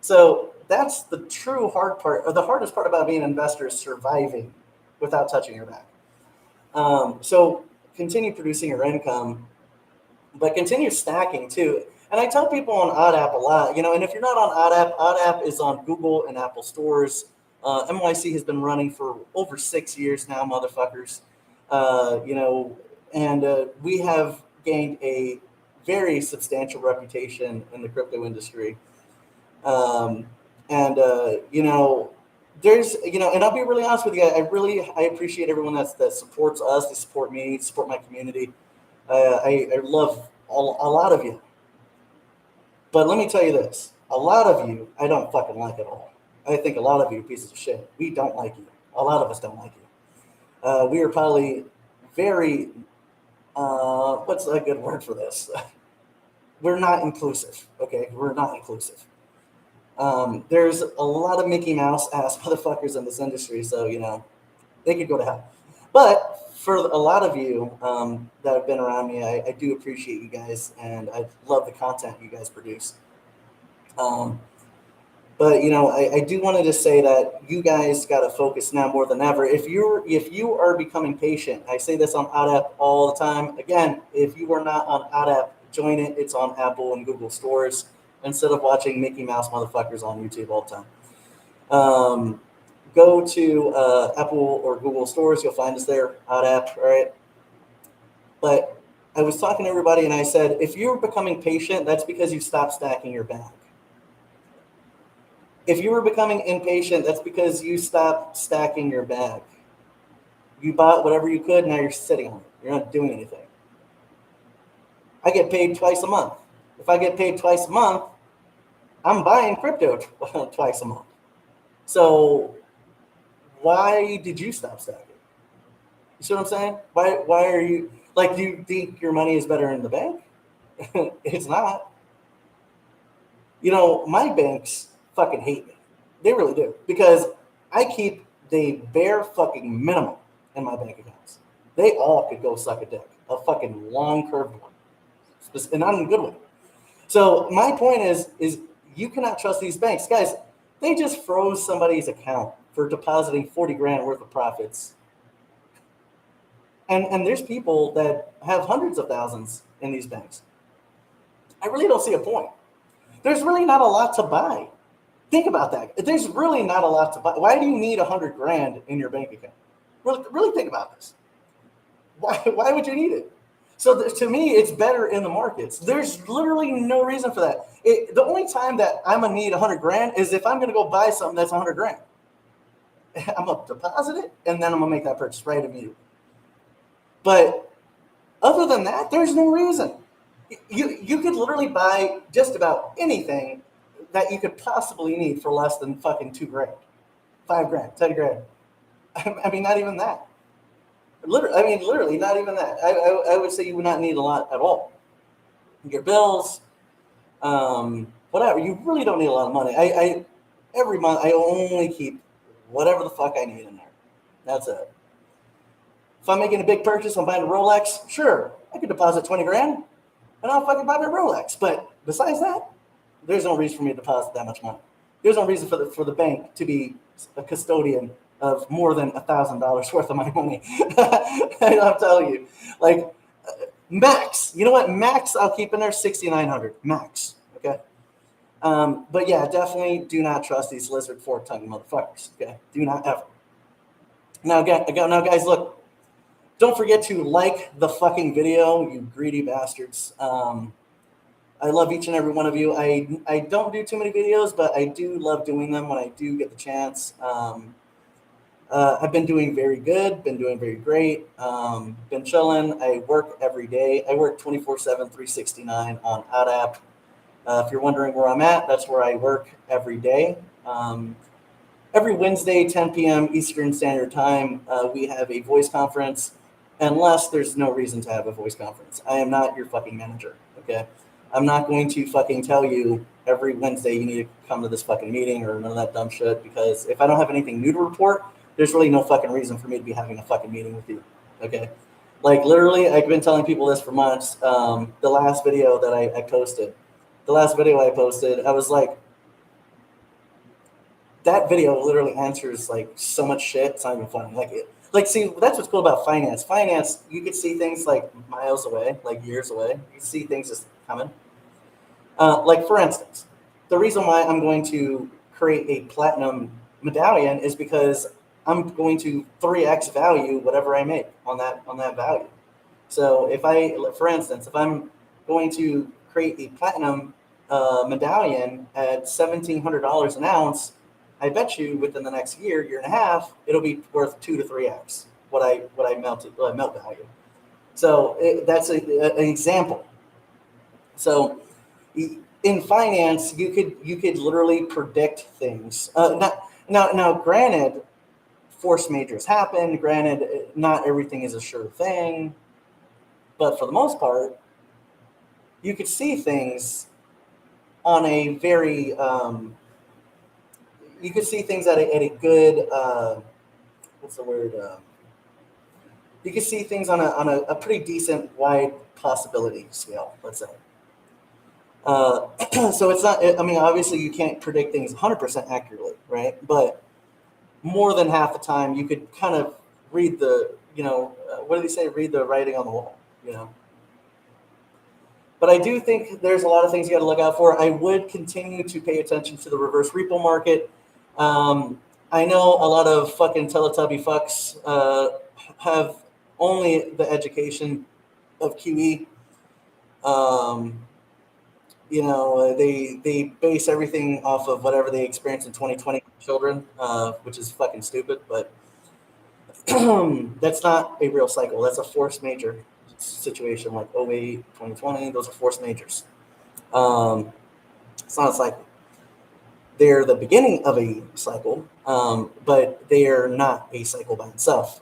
So that's the true hard part, or the hardest part about being an investor is surviving without touching your back. So continue producing your income, but continue stacking too. And I tell people on OddApp a lot, and if you're not on OddApp is on Google and Apple stores. MYC has been running for over 6 years now, motherfuckers. And we have gained a very substantial reputation in the crypto industry. Um, there's, and I'll be really honest with you. I appreciate everyone that supports us, they support me, support my community. I love a lot of you. But let me tell you this, a lot of you, I don't fucking like at all. I think a lot of you pieces of shit. We don't like you. A lot of us don't like you. We are probably very, what's a good word for this? We're not inclusive, okay? We're not inclusive. There's a lot of Mickey Mouse ass motherfuckers in this industry, so, they could go to hell. But for a lot of you that have been around me, I do appreciate you guys, and I love the content you guys produce. But I do want to just say that you guys got to focus now more than ever. If you are becoming patient, I say this on OddApp all the time. Again, if you are not on OddApp, join it. It's on Apple and Google stores instead of watching Mickey Mouse motherfuckers on YouTube all the time. Go to Apple or Google stores. You'll find us there, OddApp, all right? But I was talking to everybody and I said, if you're becoming patient, that's because you stopped stacking your bag. If you were becoming impatient, that's because you stopped stacking your bag. You bought whatever you could, now you're sitting on it. You're not doing anything. I get paid twice a month. If I get paid twice a month, I'm buying crypto twice a month. So why did you stop stacking? You see what I'm saying? Why are you, like, do you think your money is better in the bank? It's not. My banks fucking hate me. They really do. Because I keep the bare fucking minimum in my bank accounts. They all could go suck a dick. A fucking long curved one. And not in a good way. So my point is you cannot trust these banks. Guys, they just froze somebody's account for depositing 40 grand worth of profits. And there's people that have hundreds of thousands in these banks. I really don't see a point. There's really not a lot to buy. Think about that. There's really not a lot to buy. Why do you need 100 grand in your bank account? Really think about this. Why would you need it? So to me, it's better in the markets. There's literally no reason for that. The only time that I'm gonna need 100 grand is if I'm gonna go buy something that's 100 grand. I'm gonna deposit it and then I'm gonna make that purchase right immediately. But other than that, there's no reason. You could literally buy just about anything that you could possibly need for less than fucking 2 grand, 5 grand, 10 grand. I mean, not even that. Literally, not even that. I would say you would not need a lot at all. Your bills, whatever. You really don't need a lot of money. Every month I only keep whatever the fuck I need in there. That's it. If I'm making a big purchase, I'm buying a Rolex. Sure, I could deposit 20 grand, and I'll fucking buy my Rolex. But besides that, there's no reason for me to deposit that much money. There's no reason for the bank to be a custodian of more than $1,000 worth of my money. I'm telling you, like max. You know what? Max, I'll keep in there 6,900 max. Okay. But yeah, definitely do not trust these lizard fork-tongued motherfuckers. Okay, do not ever. Now, guys, look. Don't forget to like the fucking video, you greedy bastards. I love each and every one of you. I don't do too many videos, but I do love doing them when I do get the chance. I've been doing very good, been doing very great, been chilling. I work every day. I work 24/7, 369 on OddApp. If you're wondering where I'm at, that's where I work every day. Every Wednesday, 10 p.m. Eastern Standard Time, we have a voice conference, unless there's no reason to have a voice conference. I am not your fucking manager, okay? I'm not going to fucking tell you every Wednesday you need to come to this fucking meeting or none of that dumb shit, because if I don't have anything new to report, there's really no fucking reason for me to be having a fucking meeting with you, okay? Like, literally, I've been telling people this for months. The last video that I posted, I was like, that video literally answers like so much shit. It's not even funny. See, that's what's cool about finance. Finance, you could see things like miles away, like years away. You see things just coming. Like for instance, the reason why I'm going to create a platinum medallion is because I'm going to 3x value whatever I make on that value. So for instance, if I'm going to create a platinum medallion at $1,700 an ounce, I bet you within the next year and a half, it'll be worth 2 to 3x what I melt value. So that's an example. So in finance, you could literally predict things. Now, granted, force majors happen. Granted, not everything is a sure thing, but for the most part, you could see things on a very you could see things at a good what's the word? You could see things on a pretty decent wide possibility scale. Let's say. So it's not. I mean, obviously, you can't predict things 100% accurately, right? But more than half the time, you could kind of read the, what do they say? Read the writing on the wall, But I do think there's a lot of things you got to look out for. I would continue to pay attention to the reverse repo market. I know a lot of fucking Teletubby fucks have only the education of QE. They base everything off of whatever they experienced in 2020 children, which is fucking stupid. But that's not a real cycle. That's a force major situation like 08, 2020. Those are force majors. It's not a cycle. They're the beginning of a cycle, but they are not a cycle by itself.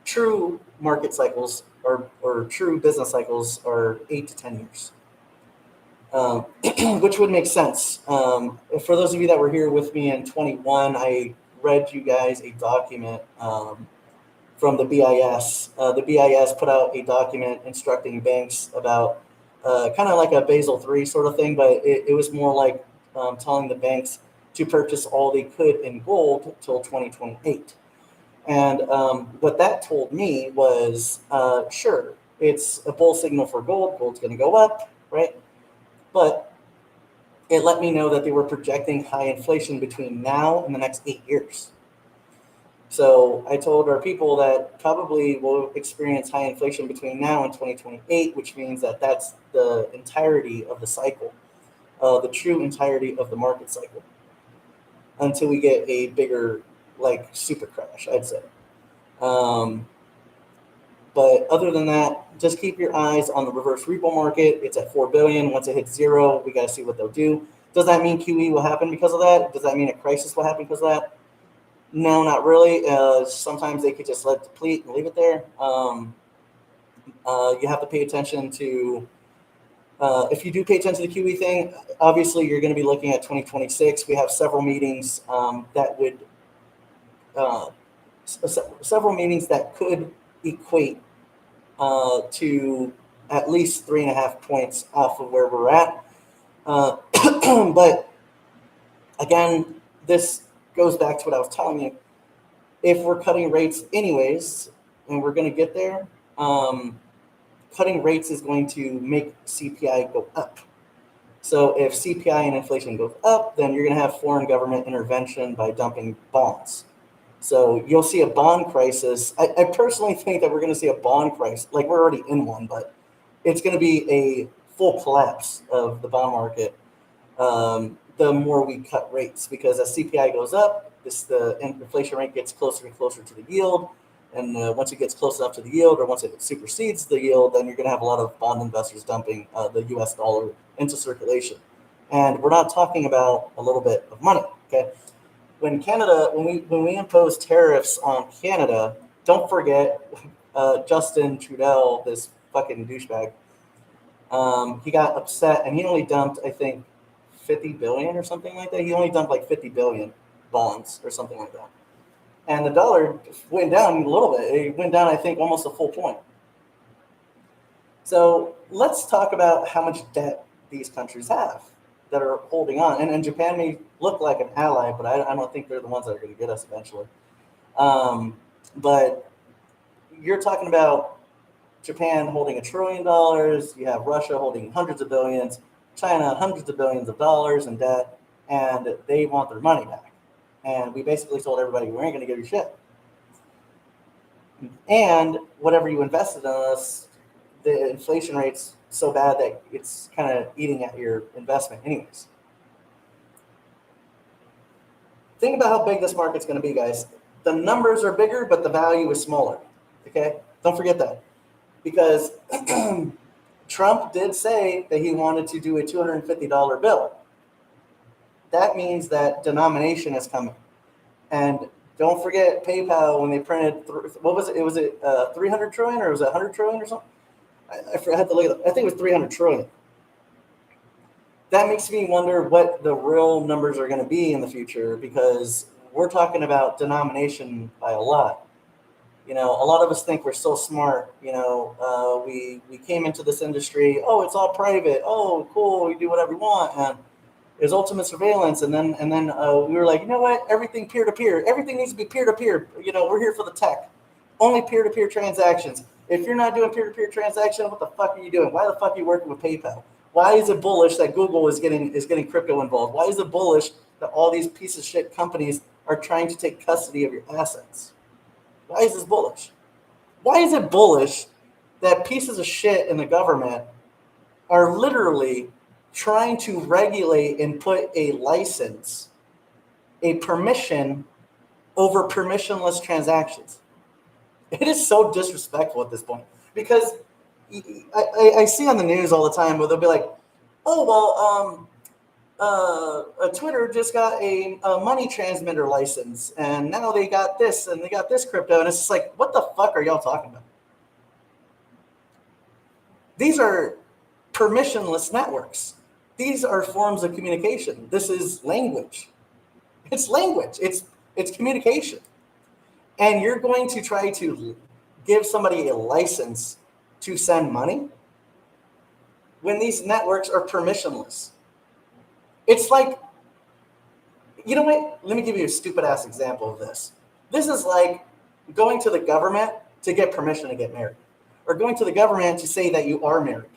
True market cycles or true business cycles are 8 to 10 years, which would make sense. For those of you that were here with me in 21, I read you guys a document from the BIS. The BIS put out a document instructing banks about kind of like a Basel III sort of thing, but it was more like telling the banks to purchase all they could in gold till 2028. And what that told me was, sure, it's a bull signal for gold. Gold's going to go up, right? But it let me know that they were projecting high inflation between now and the next 8 years. So I told our people that probably we'll experience high inflation between now and 2028, which means that that's the entirety of the cycle, the true entirety of the market cycle, until we get a bigger, like, super crash, I'd say. But other than that, just keep your eyes on the reverse repo market. It's at 4 billion. Once it hits zero, we got to see what they'll do. Does that mean QE will happen because of that? Does that mean a crisis will happen because of that? No, not really. Sometimes they could just let it deplete and leave it there. You have to pay attention to, if you do pay attention to the QE thing, obviously you're going to be looking at 2026. We have several meetings that could equate to at least 3.5 points off of where we're at. But again, this goes back to what I was telling you. If we're cutting rates anyways, and we're going to get there, cutting rates is going to make CPI go up. So if CPI and inflation goes up, then you're going to have foreign government intervention by dumping bonds. So you'll see a bond crisis. I personally think that we're going to see a bond crisis. Like, we're already in one, but it's going to be a full collapse of the bond market the more we cut rates, because as CPI goes up, the inflation rate gets closer and closer to the yield. And once it gets close enough to the yield, or once it supersedes the yield, then you're going to have a lot of bond investors dumping the US dollar into circulation. And we're not talking about a little bit of money, okay? When we impose tariffs on Canada, don't forget Justin Trudeau, this fucking douchebag. He got upset and he only dumped, I think, 50 billion or something like that. He only dumped like 50 billion bonds or something like that. And the dollar went down a little bit. It went down, I think, almost a full point. So let's talk about how much debt these countries have that are holding on. And Japan may look like an ally, but I don't think they're the ones that are going to get us eventually. But you're talking about Japan holding $1 trillion. You have Russia holding hundreds of billions. China hundreds of billions of dollars in debt, and they want their money back. And we basically told everybody, we ain't going to give you shit. And whatever you invested in us, the inflation rate's so bad that it's kind of eating at your investment anyways. Think about how big this market's going to be, guys. The numbers are bigger, but the value is smaller. Okay? Don't forget that. Because Trump did say that he wanted to do a $250 bill. That means that denomination is coming. And don't forget PayPal when they printed, what was it? Was it 300 trillion or was it 100 trillion or something? I had to look it up. I think it was 300 trillion. That makes me wonder what the real numbers are going to be in the future, because we're talking about denomination by a lot. A lot of us think we're so smart. We came into this industry. Oh, it's all private. Oh, cool. We do whatever we want. And there's ultimate surveillance. And then we were like, you know what? Everything peer-to-peer. Everything needs to be peer-to-peer. We're here for the tech. Only peer-to-peer transactions. If you're not doing peer-to-peer transactions, what the fuck are you doing? Why the fuck are you working with PayPal? Why is it bullish that Google is getting crypto involved? Why is it bullish that all these piece of shit companies are trying to take custody of your assets? Why is this bullish? Why is it bullish that pieces of shit in the government are literally trying to regulate and put a license, a permission over permissionless transactions? It is so disrespectful at this point, because I see on the news all the time where they'll be like, oh, well, Twitter just got a money transmitter license, and now they got this, and they got this crypto, and it's just like, what the fuck are y'all talking about? These are permissionless networks. These are forms of communication. This is language. It's language. It's communication. And you're going to try to give somebody a license to send money when these networks are permissionless. It's like, you know what? Let me give you a stupid ass example of this. This is like going to the government to get permission to get married, or going to the government to say that you are married.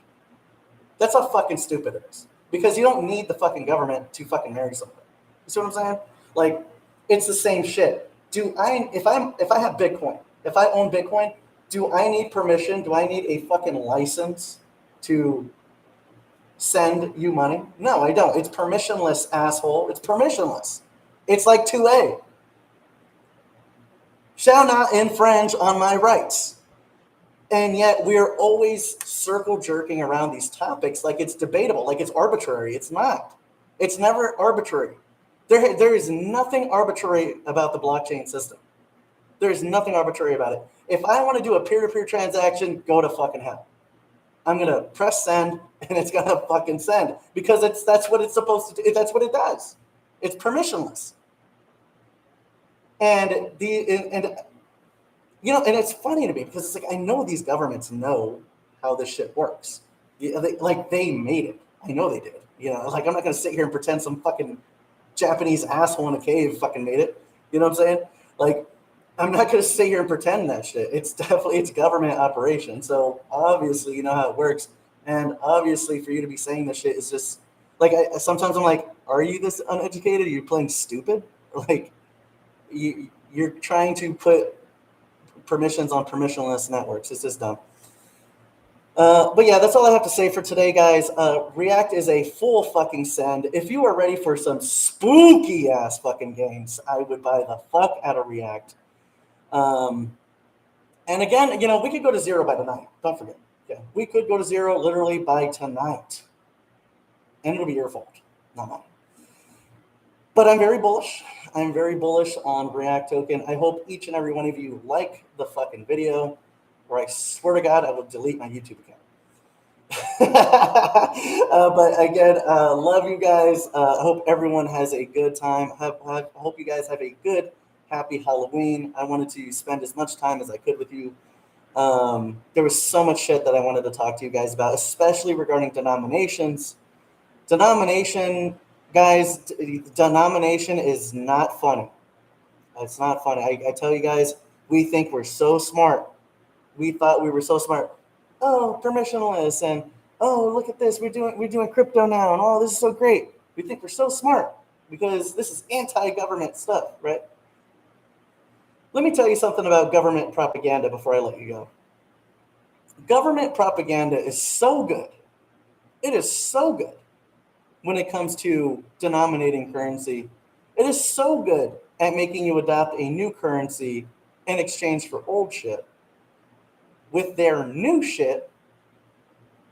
That's how fucking stupid it is, because you don't need the fucking government to fucking marry somebody. You see what I'm saying? Like, it's the same shit. If I have Bitcoin, if I own Bitcoin, do I need permission? Do I need a fucking license to send you money? No, I don't. It's permissionless, asshole. It's permissionless. It's like 2A. Shall not infringe on my rights. And yet we're always circle jerking around these topics like it's debatable, like it's arbitrary. It's not. It's never arbitrary. There is nothing arbitrary about the blockchain system. There is nothing arbitrary about it. If I want to do a peer-to-peer transaction, go to fucking hell. I'm going to press send, and it's going to fucking send, because that's what it's supposed to do. That's what it does. It's permissionless. And it's funny to me, because it's like, I know these governments know how this shit works. They made it. I know they did. I'm not going to sit here and pretend some fucking Japanese asshole in a cave fucking made it. You know what I'm saying? Like, I'm not going to sit here and pretend that shit. It's government operation. So obviously, you know how it works. And obviously, for you to be saying this shit is just like, sometimes I'm like, are you this uneducated? Are you playing stupid? Like, you're trying to put permissions on permissionless networks. It's just dumb. But yeah, that's all I have to say for today, guys. React is a full fucking send. If you are ready for some spooky ass fucking games, I would buy the fuck out of React. And again, we could go to zero by tonight. Don't forget. Okay. We could go to zero literally by tonight. And it'll be your fault, not mine. But I'm very bullish. I'm very bullish on React token. I hope each and every one of you like the fucking video, or I swear to God, I will delete my YouTube account. But again, love you guys. I hope everyone has a good time. I hope you guys have a good, happy Halloween. I wanted to spend as much time as I could with you. There was so much shit that I wanted to talk to you guys about, especially regarding denominations. Denomination, guys, denomination is not funny. It's not funny. I tell you guys, we think we're so smart. We thought we were so smart. Oh, permissionless, and oh, look at this, we're doing crypto now, and oh, this is so great. We think we're so smart because this is anti-government stuff, right? Let me tell you something about government propaganda before I let you go. Government propaganda is so good. It is so good when it comes to denominating currency. It is so good at making you adopt a new currency in exchange for old shit with their new shit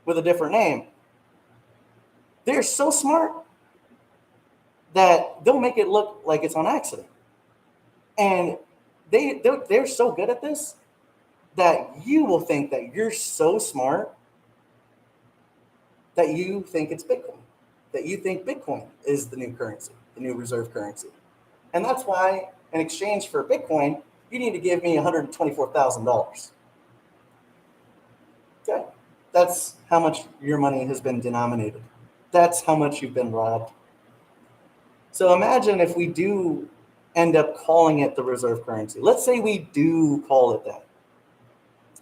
with a different name. They're so smart that they'll make it look like it's on accident. And they're so good at this that you will think that you're so smart that you think it's Bitcoin, that you think Bitcoin is the new currency, the new reserve currency. And that's why, in exchange for Bitcoin, you need to give me $124,000. Okay? That's how much your money has been denominated. That's how much you've been robbed. So imagine if we do end up calling it the reserve currency. Let's say we do call it that.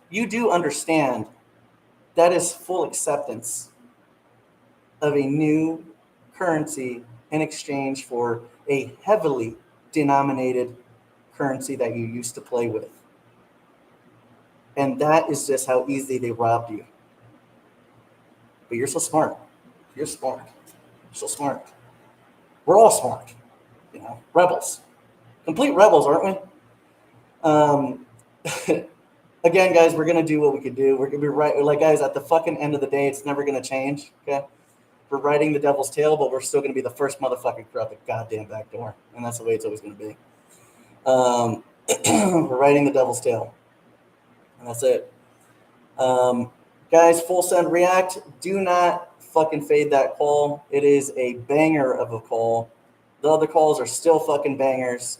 You do understand that is full acceptance of a new currency in exchange for a heavily denominated currency that you used to play with. And that is just how easy they robbed you. But you're so smart. You're smart. You're so smart. We're all smart. You know, rebels. Complete rebels, aren't we? Again, guys, we're going to do what we could do. We're going to be right. Like, guys, at the fucking end of the day, it's never going to change. Okay? We're riding the devil's tail, but we're still going to be the first motherfucker through out the goddamn back door. And that's the way it's always going to be. We're riding the devil's tail. And that's it. Guys, full send react. Do not fucking fade that call. It is a banger of a call. The other calls are still fucking bangers.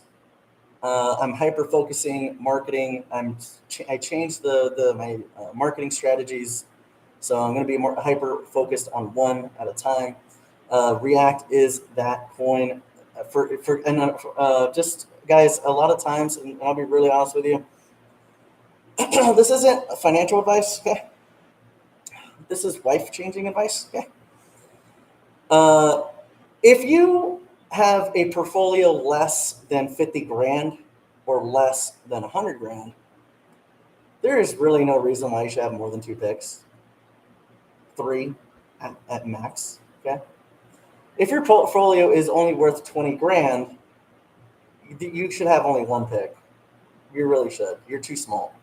I'm hyper focusing marketing. I changed my marketing strategies, so I'm going to be more hyper focused on one at a time. React is that coin just guys. A lot of times, and I'll be really honest with you, this isn't financial advice. Okay, this is life changing advice. Okay, if you have a portfolio less than 50 grand or less than 100 grand, there is really no reason why you should have more than 2 picks. 3 at max. Okay. If your portfolio is only worth 20 grand, you should have only 1 pick. You really should. You're too small.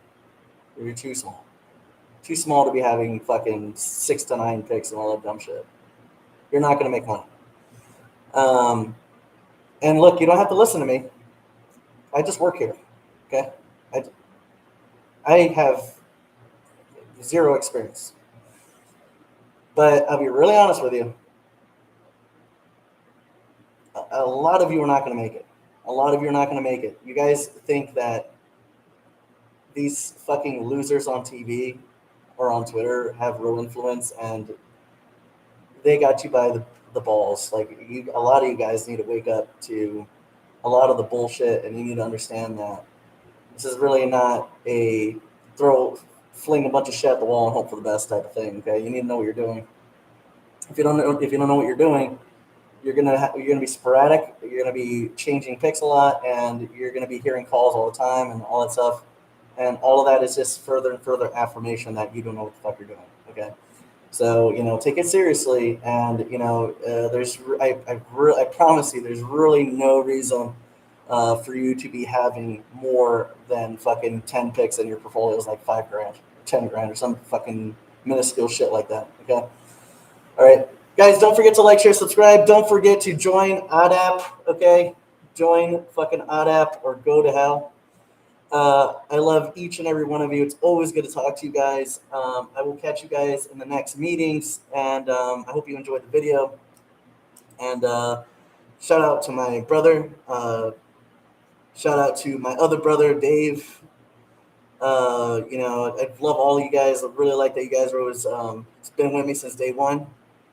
You're too small. Too small to be having fucking 6 to 9 picks and all that dumb shit. You're not going to make money. And look, you don't have to listen to me. I just work here. Okay. I have 0 experience. But I'll be really honest with you. A lot of you are not going to make it. A lot of you are not going to make it. You guys think that these fucking losers on TV or on Twitter have real influence, and they got you by the balls. Like, a lot of you guys need to wake up to a lot of the bullshit, and you need to understand that this is really not a fling a bunch of shit at the wall and hope for the best type of thing. Okay, you need to know what you're doing. If you don't know what you're doing, you're gonna be sporadic. You're gonna be changing picks a lot, and you're gonna be hearing calls all the time and all that stuff. And all of that is just further and further affirmation that you don't know what the fuck you're doing. Okay, so take it seriously. And I promise you, there's really no reason for you to be having more than fucking 10 picks in your portfolio is like 5 grand, 10 grand, or some fucking minuscule shit like that. Okay. All right, guys, don't forget to like, share, subscribe. Don't forget to join ODAP. Okay. Join fucking ODAP or go to hell. I love each and every one of you. It's always good to talk to you guys. I will catch you guys in the next meetings, and I hope you enjoyed the video. And shout out to my brother. Shout out to my other brother, Dave. I love all you guys. I really like that you guys are always it's been with me since day one.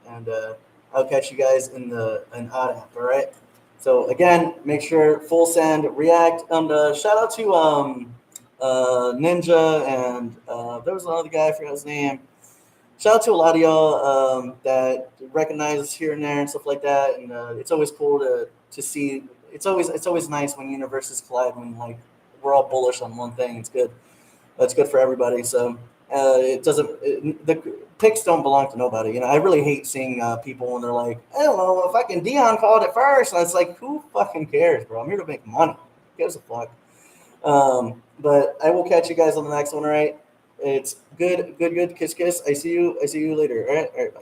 And I'll catch you guys in ODAP, all right? So again, make sure full send react. Shout out to Ninja and there was another guy, I forgot his name. shout out to a lot of y'all that recognize us here and there and stuff like that. And it's always cool to see. It's always nice when universes collide, when like we're all bullish on one thing. It's good. That's good for everybody. So it doesn't. The picks don't belong to nobody. I really hate seeing people when they're like, I don't know, fucking Dion called it first, and it's like, who fucking cares, bro? I'm here to make money. Who gives a fuck? But I will catch you guys on the next one. All right. It's good. Kiss. I see you later. All right. Bye.